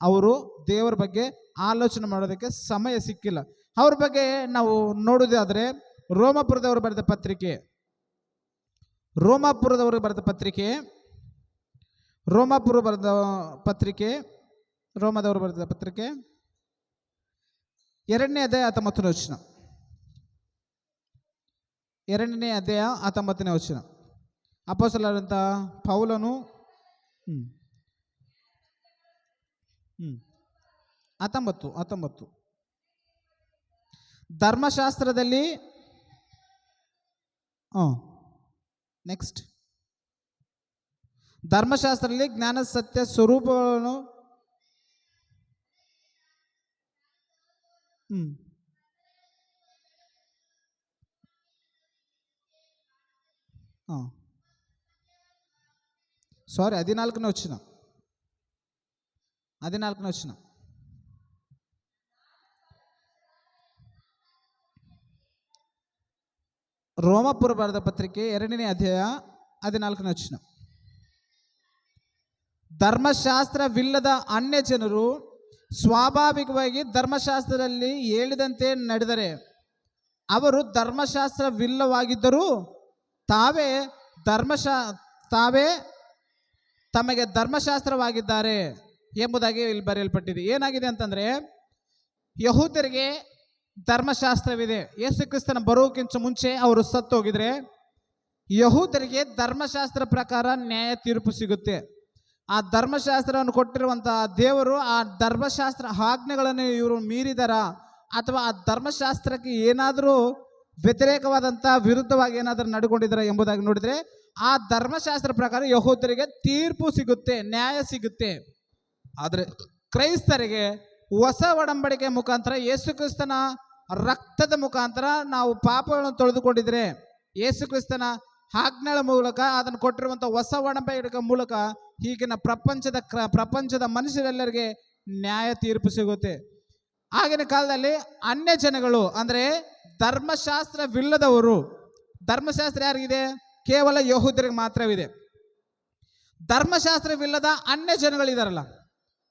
ಅವರು ದೇವರ ಬಗ್ಗೆ ಆಲೋಚನೆ ಮಾಡೋದಕ್ಕೆ ಸಮಯ ಸಿಕ್ಕಿಲ್ಲ. ಅವ್ರ ಬಗ್ಗೆ ನಾವು ನೋಡೋದಾದರೆ ರೋಮಾಪುರದವರು ಬರೆದ ಪತ್ರಿಕೆ, ರೋಮಾಪುರ ಬರೆದ ಪತ್ರಿಕೆ 2ನೇ ಅಧ್ಯಾಯ 19ನೇ ವಚನ. 2ನೇ ಅಧ್ಯಾಯ 19ನೇ ವಚನ. ಅಪೊಸ್ತಲರಾದಂಥ ಪೌಲನು 19 ಧರ್ಮಶಾಸ್ತ್ರದಲ್ಲಿ ನೆಕ್ಸ್ಟ್ ಧರ್ಮಶಾಸ್ತ್ರದಲ್ಲಿ ಜ್ಞಾನ ಸತ್ಯ ಸ್ವರೂಪಗಳನ್ನು ಸಾರಿ 14ನೇ ವಚನ. ರೋಮಾಪುರ ಬರೆದ ಪತ್ರಿಕೆ 2ನೇ ಅಧ್ಯಾಯ 14ನೇ ವಚನ. ಧರ್ಮಶಾಸ್ತ್ರವಿಲ್ಲದ ಅನ್ಯ ಜನರು ಸ್ವಾಭಾವಿಕವಾಗಿ ಧರ್ಮಶಾಸ್ತ್ರದಲ್ಲಿ ಹೇಳಿದಂತೆ ನಡೆದರೆ ಅವರು ಧರ್ಮಶಾಸ್ತ್ರವಿಲ್ಲವಾಗಿದ್ದರೂ ತಾವೇ ತಮಗೆ ಧರ್ಮಶಾಸ್ತ್ರವಾಗಿದ್ದಾರೆ ಎಂಬುದಾಗಿ ಇಲ್ಲಿ ಬರೆಯಲ್ಪಟ್ಟಿದೆ. ಏನಾಗಿದೆ ಅಂತಂದರೆ, ಯಹೂದ್ಯರಿಗೆ ಧರ್ಮಶಾಸ್ತ್ರವಿದೆ. ಯೇಸು ಕ್ರಿಸ್ತನ ಬರೋಕ್ಕಿಂತ ಮುಂಚೆ ಅವರು ಸತ್ತು ಹೋಗಿದ್ರೆ ಯಹೂದ್ಯರಿಗೆ ಧರ್ಮಶಾಸ್ತ್ರ ಪ್ರಕಾರ ನ್ಯಾಯ ತೀರ್ಪು ಸಿಗುತ್ತೆ. ಆ ಧರ್ಮಶಾಸ್ತ್ರವನ್ನು ಕೊಟ್ಟಿರುವಂಥ ದೇವರು ಆ ಧರ್ಮಶಾಸ್ತ್ರ ಆಜ್ಞೆಗಳನ್ನು ಇವರು ಮೀರಿದಾರ ಅಥವಾ ಆ ಧರ್ಮಶಾಸ್ತ್ರಕ್ಕೆ ಏನಾದರೂ ವ್ಯತಿರೇಕವಾದಂಥ ವಿರುದ್ಧವಾಗಿ ಏನಾದರೂ ನಡ್ಕೊಂಡಿದ್ದಾರೆ ಎಂಬುದಾಗಿ ನೋಡಿದರೆ ಆ ಧರ್ಮಶಾಸ್ತ್ರ ಪ್ರಕಾರ ಯಹೂದ್ಯರಿಗೆ ತೀರ್ಪು ಸಿಗುತ್ತೆ, ನ್ಯಾಯ ಸಿಗುತ್ತೆ. ಆದರೆ ಕ್ರೈಸ್ತರಿಗೆ ಹೊಸ ಒಡಂಬಡಿಕೆ ಮುಖಾಂತರ ಯೇಸು ಕ್ರಿಸ್ತನ ರಕ್ತದ ಮುಖಾಂತರ ನಾವು ಪಾಪಗಳನ್ನು ತೊಳೆದುಕೊಂಡಿದ್ರೆ, ಯೇಸು ಕ್ರಿಸ್ತನ ಆಜ್ಞೆಗಳ ಮೂಲಕ ಅದನ್ನು ಕೊಟ್ಟಿರುವಂಥ ಹೊಸ ಒಡಂಬಡಿಕೆ ಮೂಲಕ ಈಗಿನ ಪ್ರಪಂಚದ ಮನುಷ್ಯರೆಲ್ಲರಿಗೆ ನ್ಯಾಯ ತೀರ್ಪು ಸಿಗುತ್ತೆ. ಆಗಿನ ಕಾಲದಲ್ಲಿ ಅನ್ಯ ಜನಗಳು ಅಂದರೆ ಧರ್ಮಶಾಸ್ತ್ರವಿಲ್ಲದವರು, ಧರ್ಮಶಾಸ್ತ್ರ ಯಾರಿಗಿದೆ? ಕೇವಲ ಯಹೂದ್ಯರಿಗೆ ಮಾತ್ರವಿದೆ. ಧರ್ಮಶಾಸ್ತ್ರವಿಲ್ಲದ ಅನ್ಯ ಜನಗಳಿದಾರಲ್ಲ,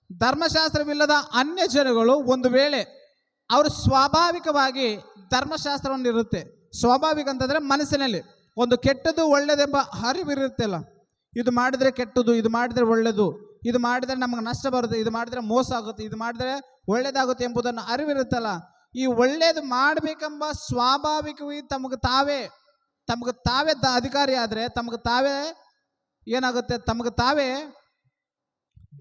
ಧರ್ಮಶಾಸ್ತ್ರವಿಲ್ಲದ ಅನ್ಯ ಜನಗಳು ಒಂದು ವೇಳೆ ಅವರು ಸ್ವಾಭಾವಿಕವಾಗಿ ಧರ್ಮಶಾಸ್ತ್ರವನ್ನು ಇರುತ್ತೆ. ಸ್ವಾಭಾವಿಕ ಅಂತಂದರೆ ಮನಸ್ಸಿನಲ್ಲಿ ಒಂದು ಕೆಟ್ಟದ್ದು ಒಳ್ಳೆಯದೆಂಬ ಅರಿವಿರುತ್ತಲ್ಲ, ಇದು ಮಾಡಿದರೆ ಕೆಟ್ಟದ್ದು, ಇದು ಮಾಡಿದರೆ ಒಳ್ಳೆಯದು, ಇದು ಮಾಡಿದರೆ ನಮಗೆ ನಷ್ಟ ಬರುತ್ತೆ, ಇದು ಮಾಡಿದರೆ ಮೋಸ ಆಗುತ್ತೆ, ಇದು ಮಾಡಿದರೆ ಒಳ್ಳೆಯದಾಗುತ್ತೆ ಎಂಬುದನ್ನು ಅರಿವಿರುತ್ತಲ್ಲ. ಈ ಒಳ್ಳೆಯದು ಮಾಡಬೇಕೆಂಬ ಸ್ವಾಭಾವಿಕವಾಗಿ ತಮಗೆ ತಾವೇ ಅಧಿಕಾರಿ ಆದರೆ ತಮಗೆ ತಾವೇ ಏನಾಗುತ್ತೆ, ತಮಗೆ ತಾವೇ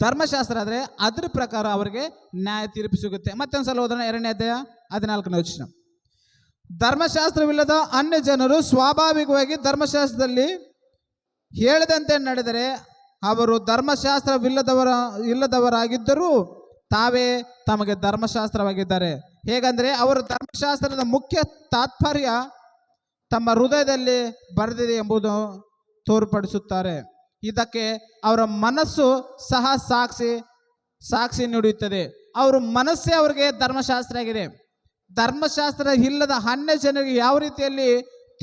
ಧರ್ಮಶಾಸ್ತ್ರ ಆದರೆ ಅದ್ರ ಪ್ರಕಾರ ಅವರಿಗೆ ನ್ಯಾಯ ತೀರ್ಪು ಸಿಗುತ್ತೆ. ಮತ್ತೊಂದು ಸಲ ಓದೋಣ, 2ನೇ ಅಧ್ಯಾಯ 14ನೇ ವಚನ. ಧರ್ಮಶಾಸ್ತ್ರವಿಲ್ಲದ ಅನ್ಯ ಜನರು ಸ್ವಾಭಾವಿಕವಾಗಿ ಧರ್ಮಶಾಸ್ತ್ರದಲ್ಲಿ ಹೇಳಿದಂತೆ ನಡೆದರೆ ಅವರು ಇಲ್ಲದವರಾಗಿದ್ದರೂ ತಾವೇ ತಮಗೆ ಧರ್ಮಶಾಸ್ತ್ರವಾಗಿದ್ದಾರೆ. ಹೇಗಂದರೆ ಅವರು ಧರ್ಮಶಾಸ್ತ್ರದ ಮುಖ್ಯ ತಾತ್ಪರ್ಯ ತಮ್ಮ ಹೃದಯದಲ್ಲಿ ಬರೆದಿದೆ ಎಂಬುದು ತೋರ್ಪಡಿಸುತ್ತಾರೆ. ಇದಕ್ಕೆ ಅವರ ಮನಸ್ಸು ಸಹ ಸಾಕ್ಷಿ ನೀಡುತ್ತದೆ. ಅವರ ಮನಸ್ಸೇ ಅವರಿಗೆ ಧರ್ಮಶಾಸ್ತ್ರ ಆಗಿದೆ. ಧರ್ಮಶಾಸ್ತ್ರ ಇಲ್ಲದ ಅನ್ಯ ಜನರಿಗೆ ಯಾವ ರೀತಿಯಲ್ಲಿ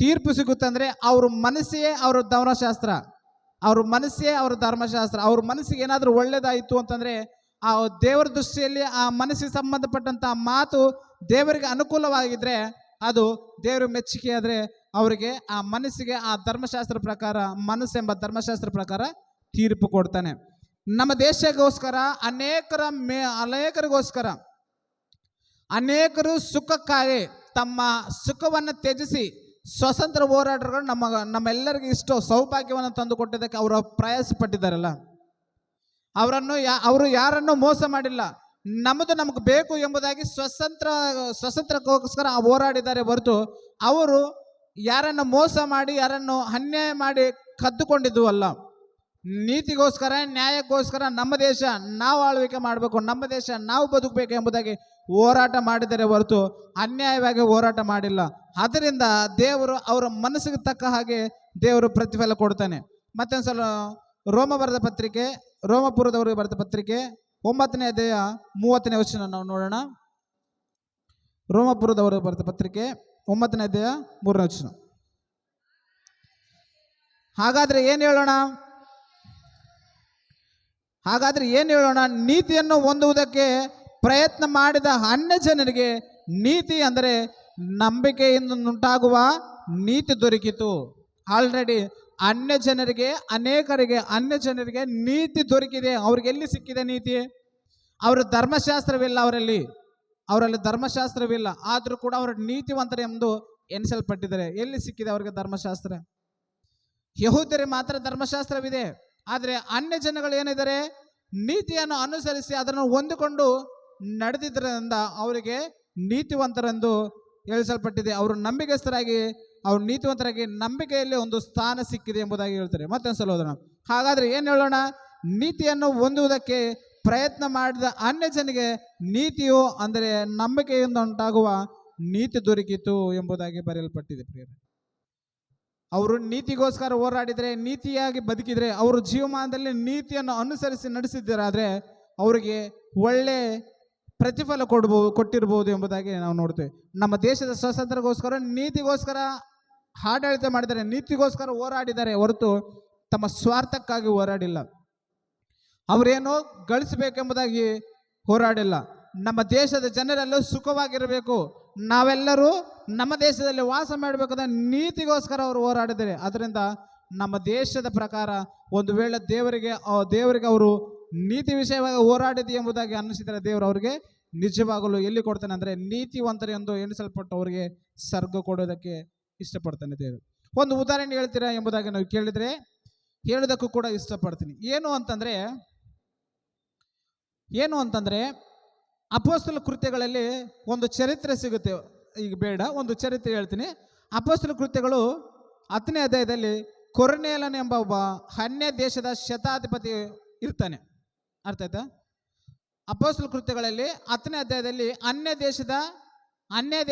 ತೀರ್ಪು ಸಿಗುತ್ತೆ ಅಂದರೆ ಅವ್ರ ಮನಸ್ಸೇ ಅವರ ಧರ್ಮಶಾಸ್ತ್ರ, ಅವ್ರ ಮನಸ್ಸೇ ಅವರ ಧರ್ಮಶಾಸ್ತ್ರ. ಅವ್ರ ಮನಸ್ಸಿಗೆ ಏನಾದರೂ ಒಳ್ಳೇದಾಯಿತು ಅಂತಂದರೆ ಆ ದೇವರ ದೃಷ್ಟಿಯಲ್ಲಿ ಆ ಮನಸ್ಸಿಗೆ ಸಂಬಂಧಪಟ್ಟಂಥ ಮಾತು ದೇವರಿಗೆ ಅನುಕೂಲವಾಗಿದ್ದರೆ ಅದು ದೇವರ ಮೆಚ್ಚುಗೆ ಆದರೆ ಅವರಿಗೆ ಆ ಮನಸ್ಸಿಗೆ ಆ ಧರ್ಮಶಾಸ್ತ್ರ ಪ್ರಕಾರ, ಮನಸ್ಸೆಂಬ ಧರ್ಮಶಾಸ್ತ್ರ ಪ್ರಕಾರ ತೀರ್ಪು ಕೊಡ್ತಾನೆ. ನಮ್ಮ ದೇಶಕ್ಕೋಸ್ಕರ ಅನೇಕರಿಗೋಸ್ಕರ ಅನೇಕರು ಸುಖಕ್ಕಾಗಿ ತಮ್ಮ ಸುಖವನ್ನು ತ್ಯಜಿಸಿ ಸ್ವತಂತ್ರ ಹೋರಾಟಗಳು ನಮ್ಮೆಲ್ಲರಿಗೂ ಇಷ್ಟು ಸೌಭಾಗ್ಯವನ್ನು ತಂದುಕೊಟ್ಟಿದ್ದಕ್ಕೆ ಅವರು ಪ್ರಯಾಸ ಪಟ್ಟಿದ್ದಾರಲ್ಲ, ಅವರು ಯಾರನ್ನು ಮೋಸ ಮಾಡಿಲ್ಲ. ನಮಗೆ ಬೇಕು ಎಂಬುದಾಗಿ ಸ್ವತಂತ್ರಕ್ಕೋಸ್ಕರ ಹೋರಾಡಿದ್ದಾರೆ ಹೊರತು ಅವರು ಯಾರನ್ನು ಮೋಸ ಮಾಡಿ ಯಾರನ್ನು ಅನ್ಯಾಯ ಮಾಡಿ ಕದ್ದುಕೊಂಡಿದ್ದು ಅಲ್ಲ. ನೀತಿಗೋಸ್ಕರ ನ್ಯಾಯಕ್ಕೋಸ್ಕರ ನಮ್ಮ ದೇಶ ನಾವು ಆಳ್ವಿಕೆ ಮಾಡಬೇಕು, ನಮ್ಮ ದೇಶ ನಾವು ಬದುಕಬೇಕು ಎಂಬುದಾಗಿ ಹೋರಾಟ ಮಾಡಿದರೆ ಹೊರತು ಅನ್ಯಾಯವಾಗಿ ಹೋರಾಟ ಮಾಡಿಲ್ಲ. ಅದರಿಂದ ದೇವರು ಅವರ ಮನಸ್ಸಿಗೆ ತಕ್ಕ ಹಾಗೆ ದೇವರು ಪ್ರತಿಫಲ ಕೊಡ್ತಾನೆ. ಮತ್ತೊಂದ್ಸಲ ರೋಮಪುರದವರಿಗೆ ಬರೆದ ಪತ್ರಿಕೆ 9ನೇ ಅಧ್ಯಾಯ 30ನೇ ವಚನ ನಾವು ನೋಡೋಣ. ರೋಮಪುರದವರಿಗೆ ಬರೆದ ಪತ್ರಿಕೆ 9ನೇ ಅಧ್ಯಾಯ 3ನೇ ವಚನ. ಹಾಗಾದ್ರೆ ಏನು ಹೇಳೋಣ? ನೀತಿಯನ್ನು ಹೊಂದುವುದಕ್ಕೆ ಪ್ರಯತ್ನ ಮಾಡಿದ ಅನ್ಯ ಜನರಿಗೆ ನೀತಿ ಅಂದರೆ ನಂಬಿಕೆಯಿಂದ ಉಂಟಾಗುವ ನೀತಿ ದೊರಕಿತು. ಆಲ್ರೆಡಿ ಅನೇಕರಿಗೆ ಅನ್ಯ ಜನರಿಗೆ ನೀತಿ ದೊರಕಿದೆ. ಅವ್ರಿಗೆ ಎಲ್ಲಿ ಸಿಕ್ಕಿದೆ ನೀತಿ? ಅವರ ಧರ್ಮಶಾಸ್ತ್ರವಿಲ್ಲ, ಅವರಲ್ಲಿ ಧರ್ಮಶಾಸ್ತ್ರವಿಲ್ಲ, ಆದರೂ ಕೂಡ ಅವರು ನೀತಿವಂತರು ಎಂದು ಎನಿಸಲ್ಪಟ್ಟಿದ್ದಾರೆ. ಎಲ್ಲಿ ಸಿಕ್ಕಿದೆ ಅವರಿಗೆ ಧರ್ಮಶಾಸ್ತ್ರ? ಯಹೂದ್ಯರಿಗೆ ಮಾತ್ರ ಧರ್ಮಶಾಸ್ತ್ರವಿದೆ. ಆದರೆ ಅನ್ಯ ಜನಗಳು ಏನಿದ್ದಾರೆ, ನೀತಿಯನ್ನು ಅನುಸರಿಸಿ ಅದನ್ನು ಹೊಂದಿಕೊಂಡು ನಡೆದಿದ್ದರಿಂದ ಅವರಿಗೆ ನೀತಿವಂತರೆಂದು ಹೇಳಿಸಲ್ಪಟ್ಟಿದೆ. ಅವರು ನೀತಿವಂತರಾಗಿ ನಂಬಿಕೆಯಲ್ಲಿ ಒಂದು ಸ್ಥಾನ ಸಿಕ್ಕಿದೆ ಎಂಬುದಾಗಿ ಹೇಳ್ತಾರೆ. ಮತ್ತೊಂದ್ಸಲ ಓದೋಣ. ಹಾಗಾದ್ರೆ ಏನು ಹೇಳೋಣ? ನೀತಿಯನ್ನು ಹೊಂದುವುದಕ್ಕೆ ಪ್ರಯತ್ನ ಮಾಡಿದ ಅನ್ಯ ಜನಿಗೆ ನೀತಿಯು ಅಂದರೆ ನಂಬಿಕೆಯಿಂದ ಉಂಟಾಗುವ ನೀತಿ ದೊರಕಿತು ಎಂಬುದಾಗಿ ಬರೆಯಲ್ಪಟ್ಟಿದೆ. ಪ್ರಿಯರೇ, ಅವರು ನೀತಿಗೋಸ್ಕರ ಹೋರಾಡಿದರೆ, ನೀತಿಯಾಗಿ ಬದುಕಿದರೆ, ಅವರು ಜೀವಮಾನದಲ್ಲಿ ನೀತಿಯನ್ನು ಅನುಸರಿಸಿ ನಡೆಸಿದ್ದರಾದರೆ ಅವರಿಗೆ ಒಳ್ಳೆ ಪ್ರತಿಫಲ ಕೊಟ್ಟಿರ್ಬೋದು ಎಂಬುದಾಗಿ ನಾವು ನೋಡ್ತೇವೆ. ನಮ್ಮ ದೇಶದ ಸ್ವಾತಂತ್ರ್ಯಕ್ಕೋಸ್ಕರ ನೀತಿಗೋಸ್ಕರ ಆಡಳಿತ ಮಾಡಿದ್ದಾರೆ, ನೀತಿಗೋಸ್ಕರ ಹೋರಾಡಿದ್ದಾರೆ ಹೊರತು ತಮ್ಮ ಸ್ವಾರ್ಥಕ್ಕಾಗಿ ಹೋರಾಡಿಲ್ಲ. ಅವರೇನೋ ಗಳಿಸಬೇಕೆಂಬುದಾಗಿ ಹೋರಾಡಿಲ್ಲ. ನಮ್ಮ ದೇಶದ ಜನರೆಲ್ಲೂ ಸುಖವಾಗಿರಬೇಕು, ನಾವೆಲ್ಲರೂ ನಮ್ಮ ದೇಶದಲ್ಲಿ ವಾಸ ಮಾಡಬೇಕಾದ ನೀತಿಗೋಸ್ಕರ ಅವರು ಹೋರಾಡಿದ್ದಾರೆ. ಅದರಿಂದ ನಮ್ಮ ದೇಶದ ಪ್ರಕಾರ ಒಂದು ವೇಳೆ ದೇವರಿಗೆ ಅವರು ನೀತಿ ವಿಷಯವಾಗಿ ಹೋರಾಡಿದೆ ಎಂಬುದಾಗಿ ಅನ್ನಿಸಿದರೆ ದೇವರು ಅವರಿಗೆ ನಿಜವಾಗಲು ಎಲ್ಲಿ ಕೊಡ್ತಾನೆ ಅಂದರೆ ನೀತಿವಂತರು ಎಂದು ಎಣಿಸಲ್ಪಟ್ಟು ಅವರಿಗೆ ಸ್ವರ್ಗ ಕೊಡೋದಕ್ಕೆ ಇಷ್ಟಪಡ್ತಾನೆ ದೇವರು. ಒಂದು ಉದಾಹರಣೆ ಹೇಳ್ತೀರಾ ಎಂಬುದಾಗಿ ನಾವು ಕೇಳಿದರೆ ಹೇಳೋದಕ್ಕೂ ಕೂಡ ಇಷ್ಟಪಡ್ತೀನಿ. ಏನು ಅಂತಂದರೆ ಅಪೊಸ್ತಲ ಕೃತ್ಯಗಳಲ್ಲಿ ಒಂದು ಚರಿತ್ರೆ ಸಿಗುತ್ತೆ. ಈಗ ಬೇಡ, ಒಂದು ಚರಿತ್ರೆ ಹೇಳ್ತೀನಿ. ಅಪೊಸ್ತಲ ಕೃತ್ಯಗಳು 10ನೇ ಅಧ್ಯಾಯದಲ್ಲಿ ಕೊರ್ನೇಲನ್ ಎಂಬ ಒಬ್ಬ ಅನ್ಯ ದೇಶದ ಶತಾಧಿಪತಿ ಇರ್ತಾನೆ. ಅರ್ಥ ಆಯ್ತಾ? ಅಪೊಸ್ತಲ ಕೃತ್ಯಗಳಲ್ಲಿ 10ನೇ ಅಧ್ಯಾಯದಲ್ಲಿ ಅನ್ಯ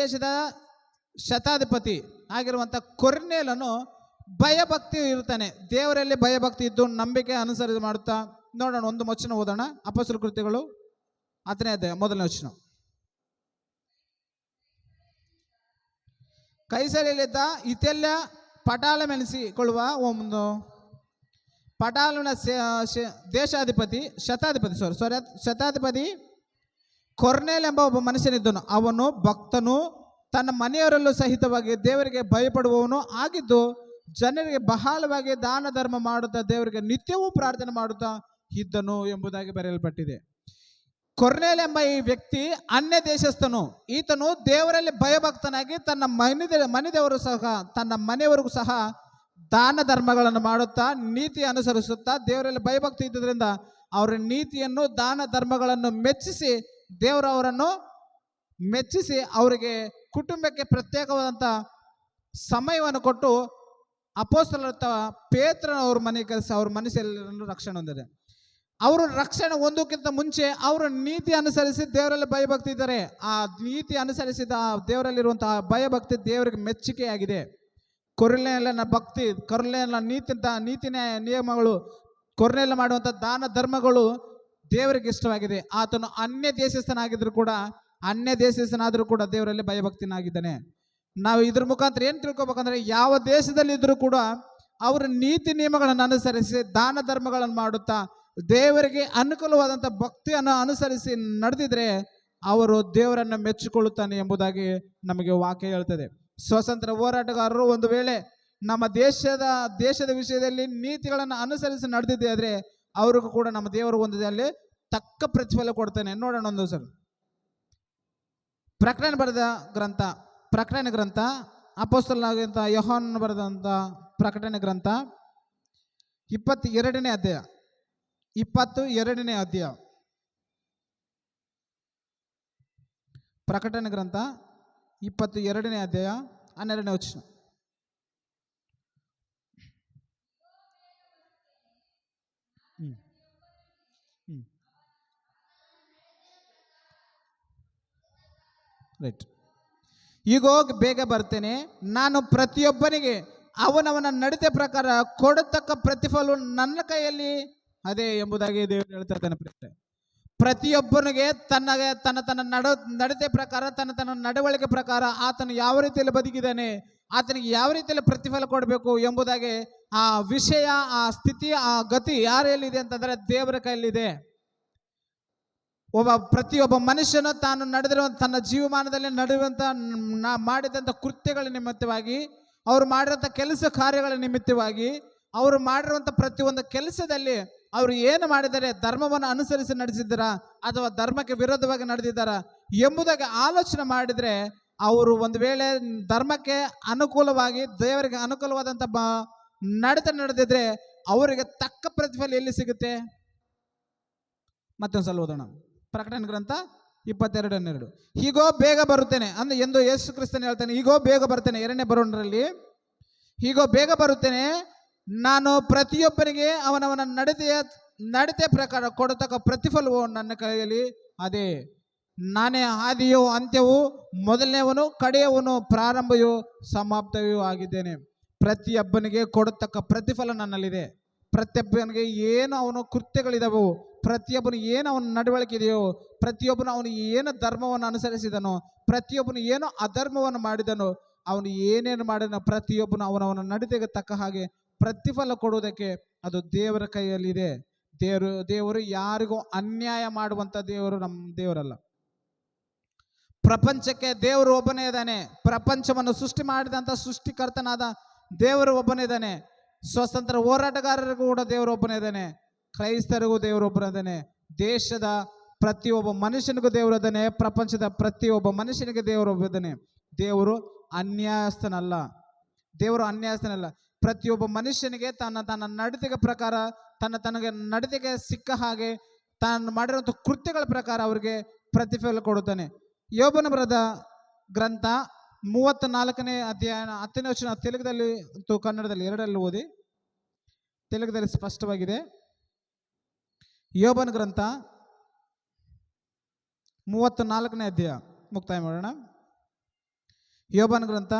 ದೇಶದ ಶತಾಧಿಪತಿ ಆಗಿರುವಂಥ ಕೊರ್ನೇಲನು ಭಯಭಕ್ತಿ ಇರ್ತಾನೆ. ದೇವರಲ್ಲಿ ಭಯಭಕ್ತಿ ಇದ್ದು ನಂಬಿಕೆ ಅನುಸರಿಸಿ ಮಾಡುತ್ತಾ. ನೋಡೋಣ, ಒಂದು ವಚನ ಓದೋಣ. ಅಪೊಸ್ತಲ ಕೃತ್ಯಗಳು 10ನೇ ಅಧ್ಯಾಯ 1ನೇ ವಚನ. ಕೈಸರಲ್ಲಿದ್ದ ಇತೆಲ್ಯ ಪಟಾಲಮೆನಿಸಿಕೊಳ್ಳುವ ಒಂದು ಪಟಾಲನ ಶತಾಧಿಪತಿ ಕೊರ್ನೇಲ್ ಎಂಬ ಒಬ್ಬ ಮನುಷ್ಯನಿದ್ದನು. ಅವನು ಭಕ್ತನು, ತನ್ನ ಮನೆಯವರಲ್ಲೂ ಸಹಿತವಾಗಿ ದೇವರಿಗೆ ಭಯಪಡುವವನು ಆಗಿದ್ದು ಜನರಿಗೆ ಬಹಳವಾಗಿ ದಾನ ಧರ್ಮ ಮಾಡುತ್ತಾ ದೇವರಿಗೆ ನಿತ್ಯವೂ ಪ್ರಾರ್ಥನೆ ಮಾಡುತ್ತಾ ಇದ್ದನು ಎಂಬುದಾಗಿ ಬರೆಯಲ್ಪಟ್ಟಿದೆ. ಕೊರ್ನೇಲ್ ಎಂಬ ಈ ವ್ಯಕ್ತಿ ಅನ್ಯ ದೇಶಸ್ಥನು. ಈತನು ದೇವರಲ್ಲಿ ಭಯಭಕ್ತನಾಗಿ ತನ್ನ ಮನೆಯವರಿಗೂ ಸಹ ದಾನ ಧರ್ಮಗಳನ್ನು ಮಾಡುತ್ತಾ ನೀತಿ ಅನುಸರಿಸುತ್ತಾ ದೇವರಲ್ಲಿ ಭಯಭಕ್ತಿ ಇದ್ದುದರಿಂದ ಅವರ ನೀತಿಯನ್ನು ದಾನ ಧರ್ಮಗಳನ್ನು ಮೆಚ್ಚಿಸಿ ಅವರಿಗೆ ಕುಟುಂಬಕ್ಕೆ ಪ್ರತ್ಯೇಕವಾದಂಥ ಸಮಯವನ್ನು ಕೊಟ್ಟು ಅಪೊಸ್ತಲರ ಪೇತ್ರನ ಅವ್ರ ಮನೆಗೆ ಕರೆಸಿ ಅವ್ರ ಮನಸ್ಸೆಲ್ಲರನ್ನು ರಕ್ಷಣೆ ಹೊಂದಿದೆ. ಅವರು ರಕ್ಷಣೆ ಹೊಂದೋಕ್ಕಿಂತ ಮುಂಚೆ ಅವರು ನೀತಿ ಅನುಸರಿಸಿ ದೇವರಲ್ಲಿ ಭಯಭಕ್ತಿ ಇದ್ದಾರೆ. ಆ ನೀತಿ ಅನುಸರಿಸಿದ ದೇವರಲ್ಲಿರುವಂತಹ ಭಯಭಕ್ತಿ ದೇವರಿಗೆ ಮೆಚ್ಚುಗೆಯಾಗಿದೆ. ಕೊರ್ನೇಲನ ನೀತಿ ನಿಯಮಗಳು, ಕೊರ್ನೇಲ ಮಾಡುವಂಥ ದಾನ ಧರ್ಮಗಳು ದೇವರಿಗೆ ಇಷ್ಟವಾಗಿದೆ. ಆತನು ಅನ್ಯ ದೇಶಸ್ಥನಾದರೂ ಕೂಡ ದೇವರಲ್ಲಿ ಭಯಭಕ್ತಿನಾಗಿದ್ದಾನೆ. ನಾವು ಇದ್ರ ಮುಖಾಂತರ ಏನು ತಿಳ್ಕೊಬೇಕಂದ್ರೆ, ಯಾವ ದೇಶದಲ್ಲಿ ಇದ್ರೂ ಕೂಡ ಅವರ ನೀತಿ ನಿಯಮಗಳನ್ನು ಅನುಸರಿಸಿ ದಾನ ಧರ್ಮಗಳನ್ನು ಮಾಡುತ್ತಾ ದೇವರಿಗೆ ಅನುಕೂಲವಾದಂಥ ಭಕ್ತಿಯನ್ನು ಅನುಸರಿಸಿ ನಡೆದಿದ್ರೆ ಅವರು ದೇವರನ್ನು ಮೆಚ್ಚಿಕೊಳ್ಳುತ್ತಾನೆ ಎಂಬುದಾಗಿ ನಮಗೆ ವಾಕ್ಯ ಹೇಳ್ತದೆ. ಸ್ವಾತಂತ್ರ್ಯ ಹೋರಾಟಗಾರರು ಒಂದು ವೇಳೆ ನಮ್ಮ ದೇಶದ ವಿಷಯದಲ್ಲಿ ನೀತಿಗಳನ್ನು ಅನುಸರಿಸಿ ನಡೆದಿದ್ದೆ ಆದರೆ ಅವ್ರಿಗೂ ಕೂಡ ನಮ್ಮ ದೇವರು ಒಂದು ದಿನದಲ್ಲಿ ತಕ್ಕ ಪ್ರತಿಫಲ ಕೊಡ್ತಾನೆ. ನೋಡೋಣ ಒಂದು ಸರ್. ಪ್ರಕಟಣೆ ಗ್ರಂಥ ಅಪೊಸ್ತಲನಾದಂಥ ಯೋಹಾನನು ಬರೆದಂಥ ಪ್ರಕಟಣೆ ಗ್ರಂಥ 22ನೇ ಅಧ್ಯಾಯ. ಪ್ರಕಟಣೆ ಗ್ರಂಥ 22ನೇ ಅಧ್ಯಾಯ 12ನೇ ವಚನ. ರೈಟ್. ಈಗ ಬೇಗ ಬರ್ತೇನೆ, ನಾನು ಪ್ರತಿಯೊಬ್ಬನಿಗೆ ಅವನವನ ನಡತೆ ಪ್ರಕಾರ ಕೊಡತಕ್ಕ ಪ್ರತಿಫಲವು ನನ್ನ ಕೈಯಲ್ಲಿ ಅದೇ ಎಂಬುದಾಗಿ ದೇವರು ಹೇಳ್ತಾ ಇದ್ದಾನೆ. ಪ್ರತಿಯೊಬ್ಬನಿಗೆ ತನ್ನ ನಡತೆ ಪ್ರಕಾರ, ತನ್ನ ನಡವಳಿಕೆ ಪ್ರಕಾರ ಆತನು ಯಾವ ರೀತಿಯಲ್ಲಿ ಬದುಕಿದ್ದಾನೆ, ಆತನಿಗೆ ಯಾವ ರೀತಿಯಲ್ಲಿ ಪ್ರತಿಫಲ ಕೊಡಬೇಕು ಎಂಬುದಾಗಿ ಆ ವಿಷಯ, ಆ ಸ್ಥಿತಿ, ಆ ಗತಿ ಯಾರೆಲ್ಲಿದೆ ಅಂತಂದ್ರೆ ದೇವರ ಕೈಯಲ್ಲಿದೆ. ಪ್ರತಿಯೊಬ್ಬ ಮನುಷ್ಯನು ತಾನು ನಡೆದಿರುವಂಥ ತನ್ನ ಜೀವಮಾನದಲ್ಲಿ ನಡೆಯುವಂಥ ಮಾಡಿದಂಥ ಕೃತ್ಯಗಳ ನಿಮಿತ್ತವಾಗಿ, ಅವರು ಮಾಡಿರೋಂಥ ಕೆಲಸ ಕಾರ್ಯಗಳ ನಿಮಿತ್ತವಾಗಿ, ಅವರು ಮಾಡಿರುವಂಥ ಪ್ರತಿಯೊಂದು ಕೆಲಸದಲ್ಲಿ ಅವರು ಏನು ಮಾಡಿದ್ದಾರೆ, ಧರ್ಮವನ್ನು ಅನುಸರಿಸಿ ನಡೆಸಿದ್ದಾರ ಅಥವಾ ಧರ್ಮಕ್ಕೆ ವಿರೋಧವಾಗಿ ನಡೆದಿದ್ದಾರ ಎಂಬುದಾಗಿ ಆಲೋಚನೆ ಮಾಡಿದರೆ, ಅವರು ಒಂದು ವೇಳೆ ಧರ್ಮಕ್ಕೆ ಅನುಕೂಲವಾಗಿ ದೇವರಿಗೆ ಅನುಕೂಲವಾದಂಥ ನಡತೆ ನಡೆದಿದ್ರೆ ಅವರಿಗೆ ತಕ್ಕ ಪ್ರತಿಫಲ ಎಲ್ಲಿ ಸಿಗುತ್ತೆ? ಮತ್ತೊಂದ್ಸಲ ಓದೋಣ. ಪ್ರಕಟಣೆ ಗ್ರಂಥ 22:12. ಹೀಗೋ ಬೇಗ ಬರುತ್ತೇನೆ ಅಂದ್ರೆ ಎಂದು ಯೇಸು ಕ್ರಿಸ್ತನು ಹೇಳ್ತಾನೆ. ಹೀಗೋ ಬೇಗ ಬರ್ತೇನೆ, 2ನೇ ಬರೋಣರಲ್ಲಿ, ಹೀಗೋ ಬೇಗ ಬರುತ್ತೇನೆ, ನಾನು ಪ್ರತಿಯೊಬ್ಬನಿಗೆ ಅವನವನ ನಡತೆ ಪ್ರಕಾರ ಕೊಡತಕ್ಕ ಪ್ರತಿಫಲವು ನನ್ನ ಕೈಯಲ್ಲಿ ಅದೇ. ನಾನೇ ಆದಿಯೂ ಅಂತ್ಯವೂ, ಮೊದಲನೇವನು ಕಡೆಯವನು, ಪ್ರಾರಂಭವೂ ಸಮಾಪ್ತವೂ ಆಗಿದ್ದೇನೆ. ಪ್ರತಿಯೊಬ್ಬನಿಗೆ ಕೊಡತಕ್ಕ ಪ್ರತಿಫಲ ನನ್ನಲ್ಲಿದೆ. ಪ್ರತಿಯೊಬ್ಬನಿಗೆ ಏನು ಅವನು ಕೃತ್ಯಗಳಿದಾವೋ, ಪ್ರತಿಯೊಬ್ಬನು ಏನು ಅವನ ನಡವಳಿಕೆ ಇದೆಯೋ, ಪ್ರತಿಯೊಬ್ಬನು ಅವನು ಏನು ಧರ್ಮವನ್ನು ಅನುಸರಿಸಿದನೋ, ಪ್ರತಿಯೊಬ್ಬನು ಏನು ಅಧರ್ಮವನ್ನು ಮಾಡಿದನೋ, ಅವನು ಏನೇನು ಮಾಡಿದನೋ ಪ್ರತಿಯೊಬ್ಬನು ಅವನವನ ನಡತೆಗೆ ತಕ್ಕ ಹಾಗೆ ಪ್ರತಿಫಲ ಕೊಡುವುದಕ್ಕೆ ಅದು ದೇವರ ಕೈಯಲ್ಲಿದೆ. ದೇವರು ಯಾರಿಗೂ ಅನ್ಯಾಯ ಮಾಡುವಂಥ ದೇವರು ನಮ್ಮ ದೇವರಲ್ಲ. ಪ್ರಪಂಚಕ್ಕೆ ದೇವರು ಒಬ್ಬನೇ ಇದ್ದಾನೆ. ಪ್ರಪಂಚವನ್ನು ಸೃಷ್ಟಿ ಮಾಡಿದಂಥ ಸೃಷ್ಟಿಕರ್ತನಾದ ದೇವರು ಒಬ್ಬನೇ ಇದ್ದಾನೆ. ಸ್ವಾತಂತ್ರ್ಯ ಹೋರಾಟಗಾರರಿಗೂ ಕೂಡ ದೇವರು ಒಬ್ಬನೇ ಇದ್ದಾನೆ. ಕ್ರೈಸ್ತರಿಗೂ ದೇವರು ಒಬ್ಬನಿದ್ದಾನೆ. ದೇಶದ ಪ್ರತಿಯೊಬ್ಬ ಮನುಷ್ಯನಿಗೂ ದೇವರು ಇದ್ದಾನೆ. ಪ್ರಪಂಚದ ಪ್ರತಿಯೊಬ್ಬ ಮನುಷ್ಯನಿಗೆ ದೇವರು ಒಬ್ಬನೇ. ದೇವರು ಅನ್ಯಾಯಸ್ಥನಲ್ಲ. ಪ್ರತಿಯೊಬ್ಬ ಮನುಷ್ಯನಿಗೆ ತನ್ನ ನಡತೆಗೆ ಪ್ರಕಾರ, ತನಗೆ ನಡತೆಗೆ ಸಿಕ್ಕ ಹಾಗೆ ತಾನು ಮಾಡಿರುವಂಥ ಕೃತ್ಯಗಳ ಪ್ರಕಾರ ಅವರಿಗೆ ಪ್ರತಿಫಲ ಕೊಡುತ್ತಾನೆ. ಯೋಬನ ಬರೆದ ಗ್ರಂಥ 34ನೇ ಅಧ್ಯಾಯ 10ನೇ ವಚನ, ತೆಲುಗುದಲ್ಲಿ ಮತ್ತು ಕನ್ನಡದಲ್ಲಿ ಎರಡರಲ್ಲಿ ಓದಿ. ತೆಲುಗುದಲ್ಲಿ ಸ್ಪಷ್ಟವಾಗಿದೆ. ಯೋಬನ ಗ್ರಂಥ 34ನೇ ಅಧ್ಯಾಯ ಮುಕ್ತಾಯ ಮಾಡೋಣ. ಯೋಬನ ಗ್ರಂಥ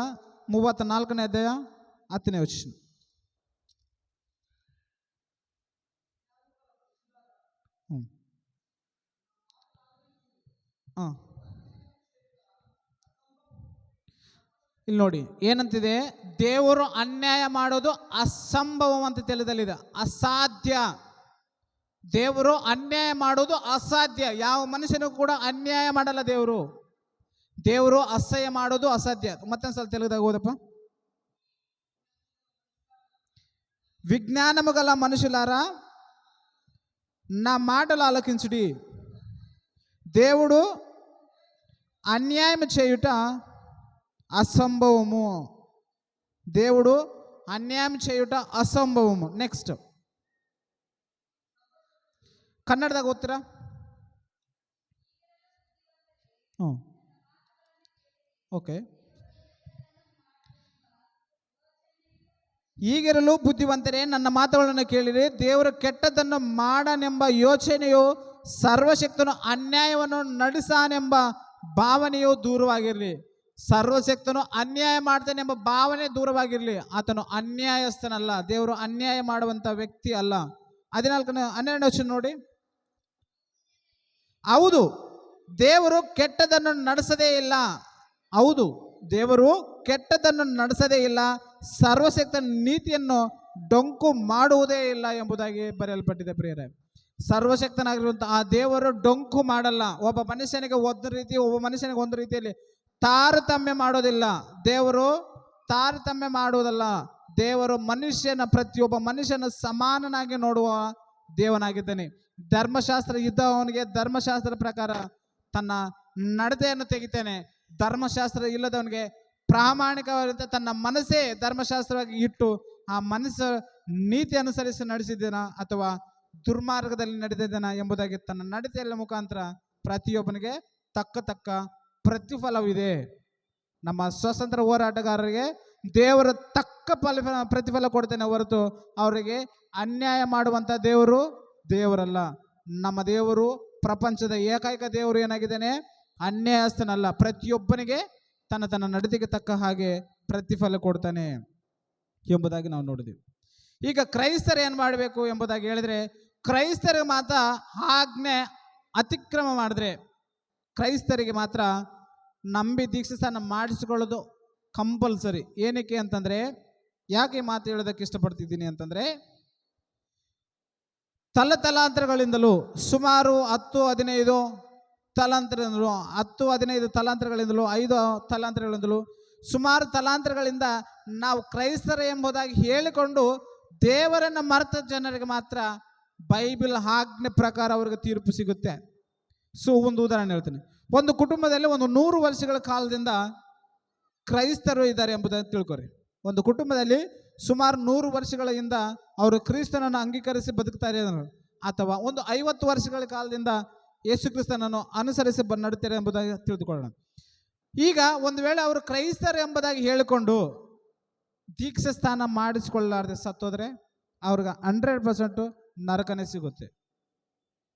34ನೇ ಅಧ್ಯಾಯ 10ನೇ ವಚನ. ಇಲ್ಲಿ ನೋಡಿ ಏನಂತಿದೆ, ದೇವರು ಅನ್ಯಾಯ ಮಾಡೋದು ಅಸಂಭವ ಅಂತ ತಿಳಿದಲ್ಲಿದೆ. ಅಸಾಧ್ಯ. ದೇವರು ಅನ್ಯಾಯ ಮಾಡೋದು ಅಸಾಧ್ಯ. ಯಾವ ಮನುಷ್ಯನಿಗೂ ಕೂಡ ಅನ್ಯಾಯ ಮಾಡಲ್ಲ ದೇವರು ಅಸಹ್ಯ ಮಾಡೋದು ಅಸಾಧ್ಯ. ಮತ್ತೊಂದ್ಸಲ ತೆಲುಗುದಾಗ ಓದಪ್ಪ. విజ్ఞానము గల మనుషులారా నా మాటలు ఆలకించుడి. దేవుడు అన్యాయం చేయుట అసంభవము. దేవుడు అన్యాయం చేయుట అసంభవము. నెక్స్ట్ ಕನ್ನಡದಾಗ ಓದ್ತೀರಾ? ಓಕೆ. ಈಗಿರಲು ಬುದ್ಧಿವಂತರೇ, ನನ್ನ ಮಾತುಗಳನ್ನು ಕೇಳಿರಿ. ದೇವರು ಕೆಟ್ಟದ್ದನ್ನು ಮಾಡನೆಂಬ ಯೋಚನೆಯು, ಸರ್ವಶಕ್ತನು ಅನ್ಯಾಯವನ್ನು ನಡೆಸಾನೆಂಬ ಭಾವನೆಯು ದೂರವಾಗಿರಲಿ. ಸರ್ವಶಕ್ತನು ಅನ್ಯಾಯ ಮಾಡ್ತಾನೆಂಬ ಭಾವನೆ ದೂರವಾಗಿರಲಿ. ಆತನು ಅನ್ಯಾಯಸ್ಥನಲ್ಲ. ದೇವರು ಅನ್ಯಾಯ ಮಾಡುವಂಥ ವ್ಯಕ್ತಿ ಅಲ್ಲ. 12ನೇ ವಚನ ನೋಡಿ. ಹೌದು, ದೇವರು ಕೆಟ್ಟದನ್ನು ನಡೆಸದೇ ಇಲ್ಲ. ಹೌದು, ದೇವರು ಕೆಟ್ಟದನ್ನು ನಡೆಸದೇ ಇಲ್ಲ. ಸರ್ವಶಕ್ತ ನೀತಿಯನ್ನು ಡೊಂಕು ಮಾಡುವುದೇ ಇಲ್ಲ ಎಂಬುದಾಗಿ ಬರೆಯಲ್ಪಟ್ಟಿದೆ. ಪ್ರಿಯರೇ, ಸರ್ವಶಕ್ತನಾಗಿರುವಂತಹ ಆ ದೇವರು ಡೊಂಕು ಮಾಡಲ್ಲ. ಒಬ್ಬ ಮನುಷ್ಯನಿಗೆ ಒಂದು ರೀತಿ, ಒಬ್ಬ ಮನುಷ್ಯನಿಗೆ ಒಂದು ರೀತಿಯಲ್ಲಿ ತಾರತಮ್ಯ ಮಾಡೋದಿಲ್ಲ. ದೇವರು ತಾರತಮ್ಯ ಮಾಡುವುದಲ್ಲ. ದೇವರು ಪ್ರತಿಯೊಬ್ಬ ಮನುಷ್ಯನ ಸಮಾನನಾಗಿ ನೋಡುವ ದೇವನಾಗಿದ್ದಾನೆ. ಧರ್ಮಶಾಸ್ತ್ರ ಇದ್ದವನಿಗೆ ಧರ್ಮಶಾಸ್ತ್ರ ಪ್ರಕಾರ ತನ್ನ ನಡತೆಯನ್ನು ತೆಗಿತಾನೆ. ಧರ್ಮಶಾಸ್ತ್ರ ಇಲ್ಲದವನಿಗೆ ಪ್ರಾಮಾಣಿಕವಾದಂಥ ತನ್ನ ಮನಸ್ಸೇ ಧರ್ಮಶಾಸ್ತ್ರವಾಗಿ ಇಟ್ಟು ಆ ಮನಸ್ಸು ನೀತಿ ಅನುಸರಿಸಿ ನಡೆಸಿದ್ದೇನ ಅಥವಾ ದುರ್ಮಾರ್ಗದಲ್ಲಿ ನಡೆದಿದ್ದೇನ ಎಂಬುದಾಗಿ ತನ್ನ ನಡತೆಯ ಮುಖಾಂತರ ಪ್ರತಿಯೊಬ್ಬನಿಗೆ ತಕ್ಕ ಪ್ರತಿಫಲವಿದೆ. ನಮ್ಮ ಸ್ವಾತಂತ್ರ್ಯ ಹೋರಾಟಗಾರರಿಗೆ ದೇವರು ತಕ್ಕ ಪ್ರತಿಫಲ ಕೊಡ್ತೇನೆ ಹೊರತು ಅವರಿಗೆ ಅನ್ಯಾಯ ಮಾಡುವಂಥ ದೇವರಲ್ಲ. ನಮ್ಮ ದೇವರು ಪ್ರಪಂಚದ ಏಕೈಕ ದೇವರು ಏನಾಗಿದ್ದಾನೆ, ಅನ್ಯಾಯಸ್ಥನಲ್ಲ. ಪ್ರತಿಯೊಬ್ಬನಿಗೆ ತನ್ನ ನಡತೆಗೆ ತಕ್ಕ ಹಾಗೆ ಪ್ರತಿಫಲ ಕೊಡ್ತಾನೆ ಎಂಬುದಾಗಿ ನಾವು ನೋಡಿದ್ದೀವಿ. ಈಗ ಕ್ರೈಸ್ತರು ಏನು ಮಾಡಬೇಕು ಎಂಬುದಾಗಿ ಹೇಳಿದ್ರೆ, ಕ್ರೈಸ್ತರಿಗೆ ಮಾತ್ರ ಆಜ್ಞೆ ಅತಿಕ್ರಮ ಮಾಡಿದ್ರೆ ಕ್ರೈಸ್ತರಿಗೆ ಮಾತ್ರ ನಂಬಿ ದೀಕ್ಷಾಸ್ನಾನ ಮಾಡಿಸಿಕೊಳ್ಳೋದು ಕಂಪಲ್ಸರಿ. ಏನಕ್ಕೆ ಅಂತಂದರೆ, ಯಾಕೆ ಮಾತು ಹೇಳೋದಕ್ಕೆ ಇಷ್ಟಪಡ್ತಿದ್ದೀನಿ ಅಂತಂದರೆ, ತಲಾಂತರಗಳಿಂದಲೂ ಸುಮಾರು 10-15 ತಲಾಂತರದಿಂದಲೂ 10-15 ತಲಾಂತರಗಳಿಂದಲೂ 5 ತಲಾಂತರಗಳಿಂದಲೂ ಸುಮಾರು ತಲಾಂತರಗಳಿಂದ ನಾವು ಕ್ರೈಸ್ತರ ಎಂಬುದಾಗಿ ಹೇಳಿಕೊಂಡು ದೇವರನ್ನು ಮರೆತ ಜನರಿಗೆ ಮಾತ್ರ ಬೈಬಲ್ ಆಜ್ಞೆ ಪ್ರಕಾರ ಅವ್ರಿಗೆ ತೀರ್ಪು ಸಿಗುತ್ತೆ. ಒಂದು ಉದಾಹರಣೆ ಹೇಳ್ತೀನಿ. ಒಂದು ಕುಟುಂಬದಲ್ಲಿ 100 ವರ್ಷಗಳ ಕಾಲದಿಂದ ಕ್ರೈಸ್ತರು ಇದ್ದಾರೆ ಎಂಬುದನ್ನು ತಿಳ್ಕೊರಿ. ಒಂದು ಕುಟುಂಬದಲ್ಲಿ ಸುಮಾರು 100 ವರ್ಷಗಳಿಂದ ಅವರು ಕ್ರಿಸ್ತನನ್ನು ಅಂಗೀಕರಿಸಿ ಬದುಕ್ತಾರೆ, ಅಥವಾ 50 ವರ್ಷಗಳ ಕಾಲದಿಂದ ಯೇಸು ಕ್ರಿಸ್ತನನ್ನು ಅನುಸರಿಸಿ ನಡುತ್ತಾರೆ ಎಂಬುದಾಗಿ ತಿಳಿದುಕೊಳ್ಳೋಣ. ಈಗ ಒಂದು ವೇಳೆ ಅವರು ಕ್ರೈಸ್ತರು ಎಂಬುದಾಗಿ ಹೇಳಿಕೊಂಡು ದೀಕ್ಷಾ ಸ್ಥಾನ ಮಾಡಿಸಿಕೊಳ್ಳಾರ್ದೆ ಸತ್ತೋದ್ರೆ ಅವ್ರಿಗೆ 100% ನರಕನೇ ಸಿಗುತ್ತೆ.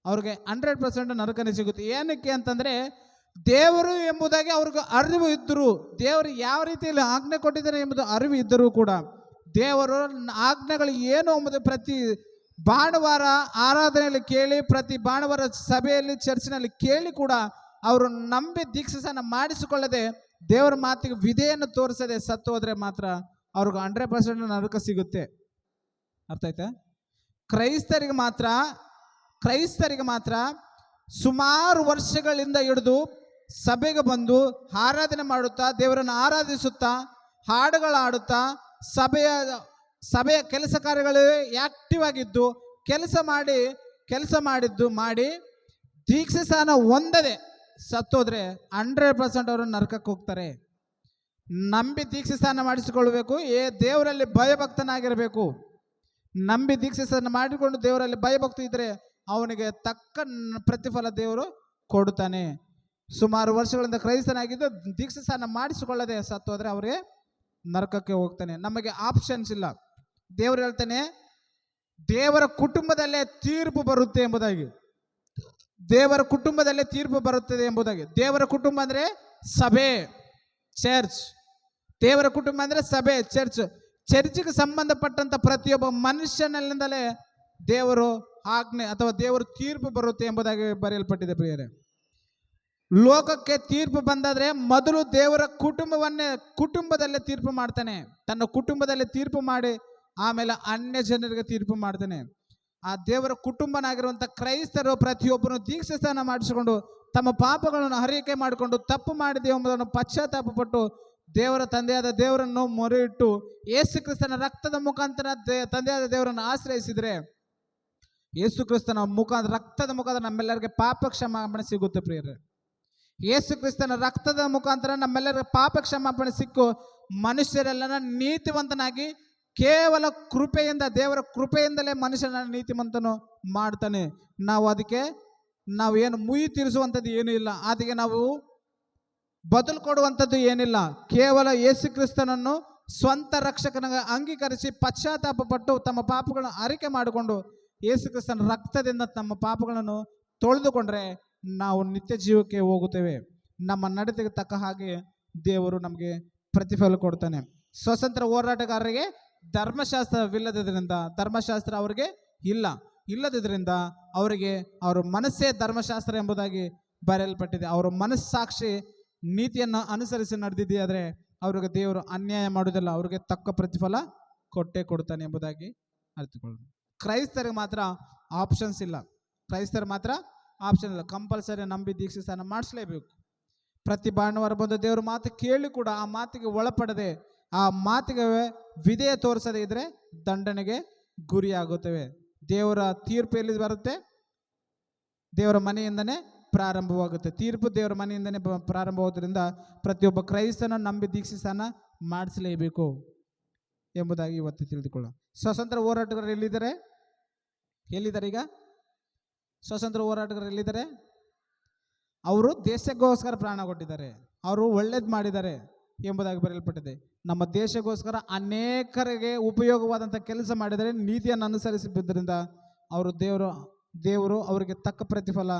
ಅವ್ರಿಗೆ 100% ನರಕನೇ ಸಿಗುತ್ತೆ. ಏನಕ್ಕೆ ಅಂತಂದರೆ, ದೇವರು ಎಂಬುದಾಗಿ ಅವ್ರಿಗೆ ಅರಿವು ಇದ್ದರು, ದೇವರು ಯಾವ ರೀತಿಯಲ್ಲಿ ಆಜ್ಞೆ ಕೊಟ್ಟಿದ್ದಾರೆ ಎಂಬುದು ಅರಿವು ಇದ್ದರೂ ಕೂಡ ದೇವರು ಆಜ್ಞೆಗಳು ಏನು ಎಂಬುದು ಪ್ರತಿ ಭಾನುವಾರ ಆರಾಧನೆಯಲ್ಲಿ ಕೇಳಿ, ಪ್ರತಿ ಭಾನುವಾರ ಸಭೆಯಲ್ಲಿ ಚರ್ಚಿನಲ್ಲಿ ಕೇಳಿ ಕೂಡ ಅವರು ನಂಬಿ ದೀಕ್ಷಾಸ್ನಾನ ಮಾಡಿಸಿಕೊಳ್ಳದೆ ದೇವರ ಮಾತಿಗೆ ವಿಧೇಯನ್ನು ತೋರಿಸದೆ ಸತ್ತು ಹೋದರೆ ಮಾತ್ರ ಅವ್ರಿಗೆ 100% ನರಕ ಸಿಗುತ್ತೆ. ಅರ್ಥ ಆಯ್ತಾ? ಕ್ರೈಸ್ತರಿಗೆ ಮಾತ್ರ ಸುಮಾರು ವರ್ಷಗಳಿಂದ ಹಿಡಿದು ಸಭೆಗೆ ಬಂದು ಆರಾಧನೆ ಮಾಡುತ್ತಾ, ದೇವರನ್ನು ಆರಾಧಿಸುತ್ತಾ, ಹಾಡುಗಳಾಡುತ್ತಾ, ಸಭೆಯ ಕೆಲಸ ಕಾರ್ಯಗಳು ಆಕ್ಟಿವ್ ಆಗಿದ್ದು ಕೆಲಸ ಮಾಡಿ ದೀಕ್ಷಾಸ್ನಾನ ಹೊಂದದೆ ಸತ್ತೋದ್ರೆ 100% ಅವರು ನರಕಕ್ಕೆ ಹೋಗ್ತಾರೆ. ನಂಬಿ ದೀಕ್ಷಾಸ್ನಾನ ಮಾಡಿಸಿಕೊಳ್ಬೇಕು, ದೇವರಲ್ಲಿ ಭಯಭಕ್ತನಾಗಿರಬೇಕು. ನಂಬಿ ದೀಕ್ಷಾಸ್ನಾನ ಮಾಡಿಕೊಂಡು ದೇವರಲ್ಲಿ ಭಯಭಕ್ತಿ ಇದ್ದರೆ ಅವನಿಗೆ ತಕ್ಕ ಪ್ರತಿಫಲ ದೇವರು ಕೊಡುತ್ತಾನೆ. ಸುಮಾರು ವರ್ಷಗಳಿಂದ ಕ್ರೈಸ್ತನಾಗಿದ್ದು ದೀಕ್ಷಾಸ್ನಾನ ಮಾಡಿಸಿಕೊಳ್ಳದೆ ಸತ್ತೋದ್ರೆ ಅವರಿಗೆ ನರಕಕ್ಕೆ ಹೋಗ್ತಾನೆ. ನಮಗೆ ಆಪ್ಷನ್ಸ್ ಇಲ್ಲ. ದೇವರು ಹೇಳ್ತಾನೆ, ದೇವರ ಕುಟುಂಬದಲ್ಲೇ ತೀರ್ಪು ಬರುತ್ತೆ ಎಂಬುದಾಗಿ. ದೇವರ ಕುಟುಂಬದಲ್ಲೇ ತೀರ್ಪು ಬರುತ್ತದೆ ಎಂಬುದಾಗಿ. ದೇವರ ಕುಟುಂಬ ಅಂದರೆ ಸಭೆ, ಚರ್ಚ್. ದೇವರ ಕುಟುಂಬ ಅಂದರೆ ಸಭೆ, ಚರ್ಚ್ಗೆ ಸಂಬಂಧಪಟ್ಟಂತ ಪ್ರತಿಯೊಬ್ಬ ಮನುಷ್ಯನಲ್ಲಿಂದಲೇ ದೇವರು ಆಜ್ಞೆ ಅಥವಾ ದೇವರು ತೀರ್ಪು ಬರುತ್ತೆ ಎಂಬುದಾಗಿ ಬರೆಯಲ್ಪಟ್ಟಿದೆ. ಪ್ರಿಯರೇ, ಲೋಕಕ್ಕೆ ತೀರ್ಪು ಬಂದಾದ್ರೆ ಮೊದಲು ದೇವರ ಕುಟುಂಬದಲ್ಲೇ ತೀರ್ಪು ಮಾಡ್ತಾನೆ. ತನ್ನ ಕುಟುಂಬದಲ್ಲೇ ತೀರ್ಪು ಮಾಡಿ ಆಮೇಲೆ ಅನ್ಯ ಜನರಿಗೆ ತೀರ್ಪು ಮಾಡ್ತಾನೆ. ಆ ದೇವರ ಕುಟುಂಬನಾಗಿರುವಂಥ ಕ್ರೈಸ್ತರು ಪ್ರತಿಯೊಬ್ಬರು ದೀಕ್ಷಾಸ್ನಾನ ಮಾಡಿಸಿಕೊಂಡು ತಮ್ಮ ಪಾಪಗಳನ್ನು ಅರಿಕೆ ಮಾಡಿಕೊಂಡು ತಪ್ಪು ಮಾಡಿದೆ ಎಂಬುದನ್ನು ಪಶ್ಚಾತ್ತಾಪಪಟ್ಟು ದೇವರ ತಂದೆಯಾದ ದೇವರನ್ನು ಮೊರೆ ಇಟ್ಟು ಯೇಸು ಕ್ರಿಸ್ತನ ರಕ್ತದ ಮುಖಾಂತರ ತಂದೆಯಾದ ದೇವರನ್ನು ಆಶ್ರಯಿಸಿದರೆ, ಯೇಸು ಕ್ರಿಸ್ತನ ರಕ್ತದ ಮುಖಾಂತರ ನಮ್ಮೆಲ್ಲರಿಗೆ ಪಾಪ ಕ್ಷಮಾಪಣೆ ಸಿಗುತ್ತೆ. ಪ್ರಿಯರೇ, ಯೇಸು ಕ್ರಿಸ್ತನ ರಕ್ತದ ಮುಖಾಂತರ ನಮ್ಮೆಲ್ಲರಿಗೆ ಪಾಪ ಕ್ಷಮಾಪಣೆ ಸಿಕ್ಕು ಮನುಷ್ಯರೆಲ್ಲನ ನೀತಿವಂತನಾಗಿ ಕೇವಲ ಕೃಪೆಯಿಂದ, ದೇವರ ಕೃಪೆಯಿಂದಲೇ ಮನುಷ್ಯನ ನೀತಿವಂತನು ಮಾಡ್ತಾನೆ. ನಾವು ಏನು ಮುಯಿ ತೀರಿಸುವಂಥದ್ದು ಏನೂ ಇಲ್ಲ, ಅದಕ್ಕೆ ನಾವು ಬದಲು ಕೊಡುವಂಥದ್ದು ಏನಿಲ್ಲ. ಕೇವಲ ಯೇಸು ಕ್ರಿಸ್ತನನ್ನು ಸ್ವಂತ ರಕ್ಷಕನಾಗಿ ಅಂಗೀಕರಿಸಿ ಪಶ್ಚಾತ್ತಾಪ ಪಟ್ಟು ತಮ್ಮ ಪಾಪಗಳನ್ನು ಅರಿಕೆ ಮಾಡಿಕೊಂಡು ಯೇಸು ಕ್ರಿಸ್ತನ ರಕ್ತದಿಂದ ನಮ್ಮ ಪಾಪಗಳನ್ನು ತೊಳೆದುಕೊಂಡ್ರೆ ನಾವು ನಿತ್ಯ ಜೀವಕ್ಕೆ ಹೋಗುತ್ತೇವೆ. ನಮ್ಮ ನಡತೆಗೆ ತಕ್ಕ ಹಾಗೆ ದೇವರು ನಮಗೆ ಪ್ರತಿಫಲ ಕೊಡ್ತಾನೆ. ಸ್ವಾತಂತ್ರ್ಯ ಹೋರಾಟಗಾರರಿಗೆ ಧರ್ಮಶಾಸ್ತ್ರ ಅವರಿಗೆ ಇಲ್ಲದಿದ್ದರಿಂದ ಅವರ ಮನಸ್ಸೇ ಧರ್ಮಶಾಸ್ತ್ರ ಎಂಬುದಾಗಿ ಬರೆಯಲ್ಪಟ್ಟಿದೆ. ಅವರ ಮನಸ್ಸಾಕ್ಷಿ ನೀತಿಯನ್ನು ಅನುಸರಿಸಿ ನಡೆದಿದೆಯಾದರೆ ಅವ್ರಿಗೆ ದೇವರು ಅನ್ಯಾಯ ಮಾಡುವುದಿಲ್ಲ, ಅವ್ರಿಗೆ ತಕ್ಕ ಪ್ರತಿಫಲ ಕೊಟ್ಟೇ ಕೊಡ್ತಾನೆ ಎಂಬುದಾಗಿ ಅರ್ಥಕೊಳ್ಳೋಣ. ಕ್ರೈಸ್ತರಿಗೆ ಮಾತ್ರ ಆಪ್ಷನ್ಸ್ ಇಲ್ಲ. ಕಂಪಲ್ಸರಿ ನಂಬಿ ದೀಕ್ಷಾಸ್ನಾನ ಮಾಡಿಸಲೇಬೇಕು. ಪ್ರತಿ ಭಾನುವಾರ ಬಂದು ದೇವರ ಮಾತು ಕೇಳಿ ಕೂಡ ಆ ಮಾತಿಗೆ ಒಳಪಡದೆ, ಆ ಮಾತಿಗೆ ವಿಧೇಯ ತೋರಿಸದೇ ಇದ್ರೆ ದಂಡನೆಗೆ ಗುರಿಯಾಗುತ್ತವೆ. ದೇವರ ತೀರ್ಪು ಎಲ್ಲಿ ಬರುತ್ತೆ? ದೇವರ ಮನೆಯಿಂದನೇ ಪ್ರಾರಂಭವಾಗುತ್ತೆ. ತೀರ್ಪು ದೇವರ ಮನೆಯಿಂದನೇ ಪ್ರಾರಂಭವಾಗೋದ್ರಿಂದ ಪ್ರತಿಯೊಬ್ಬ ಕ್ರೈಸ್ತನ ನಂಬಿ ದೀಕ್ಷಾಸ್ನಾನ ಮಾಡಿಸಲೇಬೇಕು ಎಂಬುದಾಗಿ ಇವತ್ತು ತಿಳಿದುಕೊಳ್ಳೋಣ. ಸ್ವಾತಂತ್ರ್ಯ ಹೋರಾಟಗಾರರು ಎಲ್ಲಿದ್ದಾರೆ? ಈಗ ಸ್ವಾತಂತ್ರ್ಯ ಹೋರಾಟಗಾರರು ಎಲ್ಲಿದ್ದಾರೆ? ಅವರು ದೇಶಕ್ಕೋಸ್ಕರ ಪ್ರಾಣ ಕೊಟ್ಟಿದ್ದಾರೆ, ಅವರು ಒಳ್ಳೇದು ಮಾಡಿದ್ದಾರೆ ಎಂಬುದಾಗಿ ಬರೆಯಲ್ಪಟ್ಟಿದೆ. ನಮ್ಮ ದೇಶಕ್ಕೋಸ್ಕರ ಅನೇಕರಿಗೆ ಉಪಯೋಗವಾದಂಥ ಕೆಲಸ ಮಾಡಿದರೆ, ನೀತಿಯನ್ನು ಅನುಸರಿಸಿದ್ದರಿಂದ ಅವರು ದೇವರು ಅವರಿಗೆ ತಕ್ಕ ಪ್ರತಿಫಲ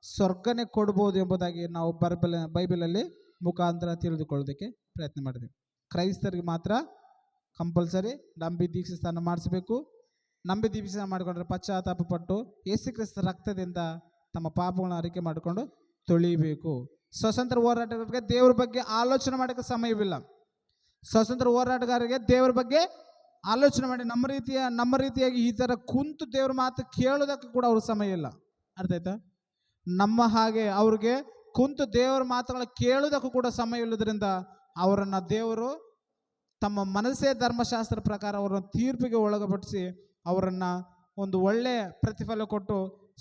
ಸ್ವರ್ಗನೇ ಕೊಡ್ಬೋದು ಎಂಬುದಾಗಿ ನಾವು ಬೈಬಲಲ್ಲಿ ಮುಖಾಂತರ ತಿಳಿದುಕೊಳ್ಳೋದಕ್ಕೆ ಪ್ರಯತ್ನ ಮಾಡಿದ್ದೀವಿ. ಕ್ರೈಸ್ತರಿಗೆ ಮಾತ್ರ ಕಂಪಲ್ಸರಿ ನಂಬಿ ದೀಕ್ಷಾಸ್ನಾನ ಮಾಡಿಸಬೇಕು. ನಂಬಿ ದೀಕ್ಷಾಸ್ನಾನ ಮಾಡಿಕೊಂಡ್ರೆ ಪಶ್ಚಾತ್ತಾಪ ಪಟ್ಟು ಯೇಸು ಕ್ರಿಸ್ತ ರಕ್ತದಿಂದ ತಮ್ಮ ಪಾಪಗಳನ್ನು ಅರಿಕೆ ಮಾಡಿಕೊಂಡು ತೊಳಿಬೇಕು. ಸ್ವಾತಂತ್ರ್ಯ ಹೋರಾಟಗಾರರಿಗೆ ದೇವರ ಬಗ್ಗೆ ಆಲೋಚನೆ ಮಾಡೋಕ್ಕೆ ಸಮಯವಿಲ್ಲ. ಸ್ವಾತಂತ್ರ್ಯ ಹೋರಾಟಗಾರರಿಗೆ ದೇವರ ಬಗ್ಗೆ ಆಲೋಚನೆ ಮಾಡಿ ನಮ್ಮ ರೀತಿಯಾಗಿ ಈ ಥರ ಕುಂತು ದೇವ್ರ ಮಾತು ಕೇಳೋದಕ್ಕೆ ಕೂಡ ಅವ್ರ ಸಮಯ ಇಲ್ಲ. ಅರ್ಥ ಆಯ್ತಾ? ನಮ್ಮ ಹಾಗೆ ಅವ್ರಿಗೆ ಕುಂತು ದೇವರ ಮಾತುಗಳ ಕೇಳೋದಕ್ಕೂ ಕೂಡ ಸಮಯ ಇಲ್ಲದ್ರಿಂದ ಅವರನ್ನು ದೇವರು ತಮ್ಮ ಮನಸ್ಸೇ ಧರ್ಮಶಾಸ್ತ್ರ ಪ್ರಕಾರ ಅವರನ್ನು ತೀರ್ಪಿಗೆ ಒಳಪಡಿಸಿ ಅವರನ್ನು ಒಂದು ಒಳ್ಳೆಯ ಪ್ರತಿಫಲ ಕೊಟ್ಟು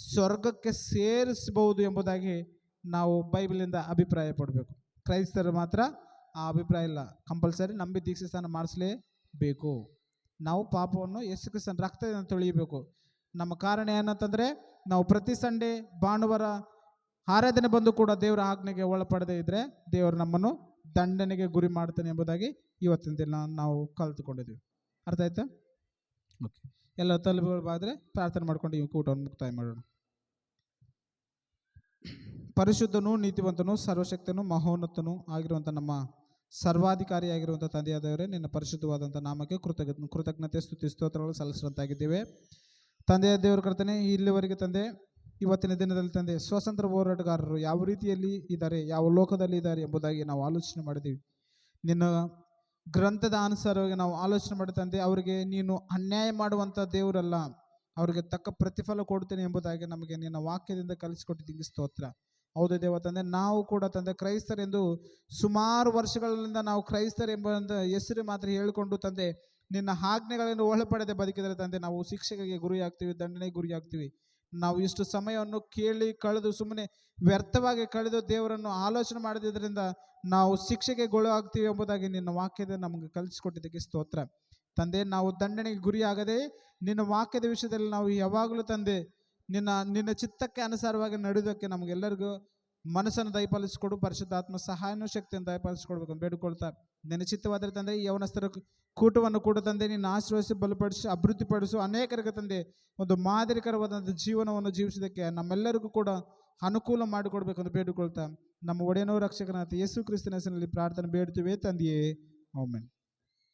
ಸ್ವರ್ಗಕ್ಕೆ ಸೇರಿಸಬಹುದು ಎಂಬುದಾಗಿ ನಾವು ಬೈಬಲಿಂದ ಅಭಿಪ್ರಾಯ ಪಡಬೇಕು. ಕ್ರೈಸ್ತರು ಮಾತ್ರ ಆ ಅಭಿಪ್ರಾಯ ಇಲ್ಲ. ಕಂಪಲ್ಸರಿ ನಂಬಿ ದೀಕ್ಷಾಸ್ನಾನ ಮಾಡಿಸಲೇಬೇಕು. ನಾವು ಪಾಪವನ್ನು ಯೇಸು ಕ್ರಿಸ್ತನ ರಕ್ತದಿಂದ ತೊಳೆಯಬೇಕು. ನಮ್ಮ ಕಾರಣ ಏನಂತಂದರೆ, ನಾವು ಪ್ರತಿ ಸಂಡೇ ಭಾನುವಾರ ಆರಾಧನೆ ಬಂದು ಕೂಡ ದೇವರ ಆಜ್ಞೆಗೆ ಒಳಪಡದೇ ಇದ್ದರೆ ದೇವರು ನಮ್ಮನ್ನು ದಂಡನೆಗೆ ಗುರಿ ಮಾಡ್ತಾನೆ ಎಂಬುದಾಗಿ ಇವತ್ತಿನ ದಿನ ನಾವು ಕಲಿತುಕೊಂಡಿದ್ದೀವಿ. ಅರ್ಥ ಆಯ್ತಾ? ಓಕೆ, ಎಲ್ಲ ತಲೆಗಳು ಬಾದ್ರೆ ಪ್ರಾರ್ಥನೆ ಮಾಡ್ಕೊಂಡು ಈ ಕೂಟವನ್ನು ಮುಕ್ತಾಯ ಮಾಡೋಣ. ಪರಿಶುದ್ಧನೂ ನೀತಿವಂತನೂ ಸರ್ವಶಕ್ತನೂ ಮಹೋನ್ನತನೂ ಆಗಿರುವಂಥ ನಮ್ಮ ಸರ್ವಾಧಿಕಾರಿಯಾಗಿರುವಂಥ ತಂದೆಯಾದವರೇ, ನಿನ್ನ ಪರಿಶುದ್ಧವಾದಂಥ ನಾಮಕ್ಕೆ ಕೃತಜ್ಞತೆ ಸ್ತುತಿ ಸ್ತೋತ್ರಗಳು ಸಲ್ಲಿಸುವಂತಾಗಿದ್ದೇವೆ. ತಂದೆಯ ದೇವರ ಕರ್ತನೆ, ಇಲ್ಲಿವರೆಗೆ ತಂದೆ ಇವತ್ತಿನ ದಿನದಲ್ಲಿ ತಂದೆ ಸ್ವಾತಂತ್ರ್ಯ ಹೋರಾಟಗಾರರು ಯಾವ ರೀತಿಯಲ್ಲಿ ಇದ್ದಾರೆ, ಯಾವ ಲೋಕದಲ್ಲಿ ಇದ್ದಾರೆ ಎಂಬುದಾಗಿ ನಾವು ಆಲೋಚನೆ ಮಾಡಿದ್ದೀವಿ. ನಿನ್ನ ಗ್ರಂಥದ ಅನುಸಾರವಾಗಿ ನಾವು ಆಲೋಚನೆ ಮಾಡಿ ತಂದೆ, ಅವರಿಗೆ ನೀನು ಅನ್ಯಾಯ ಮಾಡುವಂಥ ದೇವರಲ್ಲ, ಅವರಿಗೆ ತಕ್ಕ ಪ್ರತಿಫಲ ಕೊಡ್ತೇನೆ ಎಂಬುದಾಗಿ ನಮಗೆ ನಿನ್ನ ವಾಕ್ಯದಿಂದ ಕಲಿಸಿಕೊಟ್ಟಿದ್ದೀನಿ. ಸ್ತೋತ್ರ. ಹೌದು ದೇವ ತಂದೆ, ನಾವು ಕೂಡ ತಂದೆ ಕ್ರೈಸ್ತರೆಂದು ಸುಮಾರು ವರ್ಷಗಳಿಂದ ನಾವು ಕ್ರೈಸ್ತರೆಂಬ ಹೆಸರು ಮಾತ್ರ ಹೇಳಿಕೊಂಡು ತಂದೆ ನಿನ್ನ ಆಜ್ಞೆಗಳನ್ನು ಒಳಪಡದೆ ಬದುಕಿದರೆ ತಂದೆ ನಾವು ಶಿಕ್ಷೆಗೆ ಗುರಿಯಾಗ್ತೀವಿ, ದಂಡನೆಗೆ ಗುರಿಯಾಗ್ತೀವಿ. ನಾವು ಇಷ್ಟು ಸಮಯವನ್ನು ಕಳೆದು ಸುಮ್ಮನೆ ವ್ಯರ್ಥವಾಗಿ ಕಳೆದು ದೇವರನ್ನು ಆಲೋಚನೆ ಮಾಡಿದ್ರಿಂದ ನಾವು ಶಿಕ್ಷೆಗೆ ಗೊಳು ಆಗ್ತೀವಿ ಎಂಬುದಾಗಿ ನಿನ್ನ ವಾಕ್ಯದ ನಮಗೆ ಕಲಿಸಿಕೊಟ್ಟಿದ್ದಕ್ಕೆ ಸ್ತೋತ್ರ ತಂದೆ. ನಾವು ದಂಡನೆಗೆ ಗುರಿಯಾಗದೆ ನಿನ್ನ ವಾಕ್ಯದ ವಿಷಯದಲ್ಲಿ ನಾವು ಯಾವಾಗಲೂ ತಂದೆ ನಿನ್ನ ಚಿತ್ತಕ್ಕೆ ಅನುಸಾರವಾಗಿ ನಡೆಯೋದಕ್ಕೆ ನಮಗೆಲ್ಲರಿಗೂ ಮನಸ್ಸನ್ನು ದಯಪಾಲಿಸಿಕೊಡು. ಪರಿಶುದ್ಧಾತ್ಮ ಸಹಾಯನೂ ಶಕ್ತಿಯನ್ನು ದಯಪಾಲಿಸಿಕೊಡ್ಬೇಕು ಅಂತ ಬೇಡಿಕೊಳ್ತಾ, ನಿನ್ನ ಚಿತ್ತವಾದರೆ ತಂದೆ ಯವನಸ್ಥರ ಕೂಟವನ್ನು ಕೂಡ ತಂದೆ ನಿನ್ನ ಆಶೀರ್ವದಿಸಿ ಬಲಪಡಿಸಿ ಅಭಿವೃದ್ಧಿಪಡಿಸು. ಅನೇಕರಿಗೆ ತಂದೆ ಒಂದು ಮಾದರಿಕರವಾದಂಥ ಜೀವನವನ್ನು ಜೀವಿಸೋದಕ್ಕೆ ನಮ್ಮೆಲ್ಲರಿಗೂ ಕೂಡ ಅನುಕೂಲ ಮಾಡಿಕೊಡ್ಬೇಕು ಅಂತ ಬೇಡಿಕೊಳ್ತಾ, ನಮ್ಮ ಒಡೆಯನೋ ರಕ್ಷಕನಾದ ಯೇಸು ಕ್ರಿಸ್ತನ ಹೆಸರಿನಲ್ಲಿ ಪ್ರಾರ್ಥನೆ ಬೇಡ್ತೀವಿ ತಂದೆಯೇ, ಆಮೆನ್.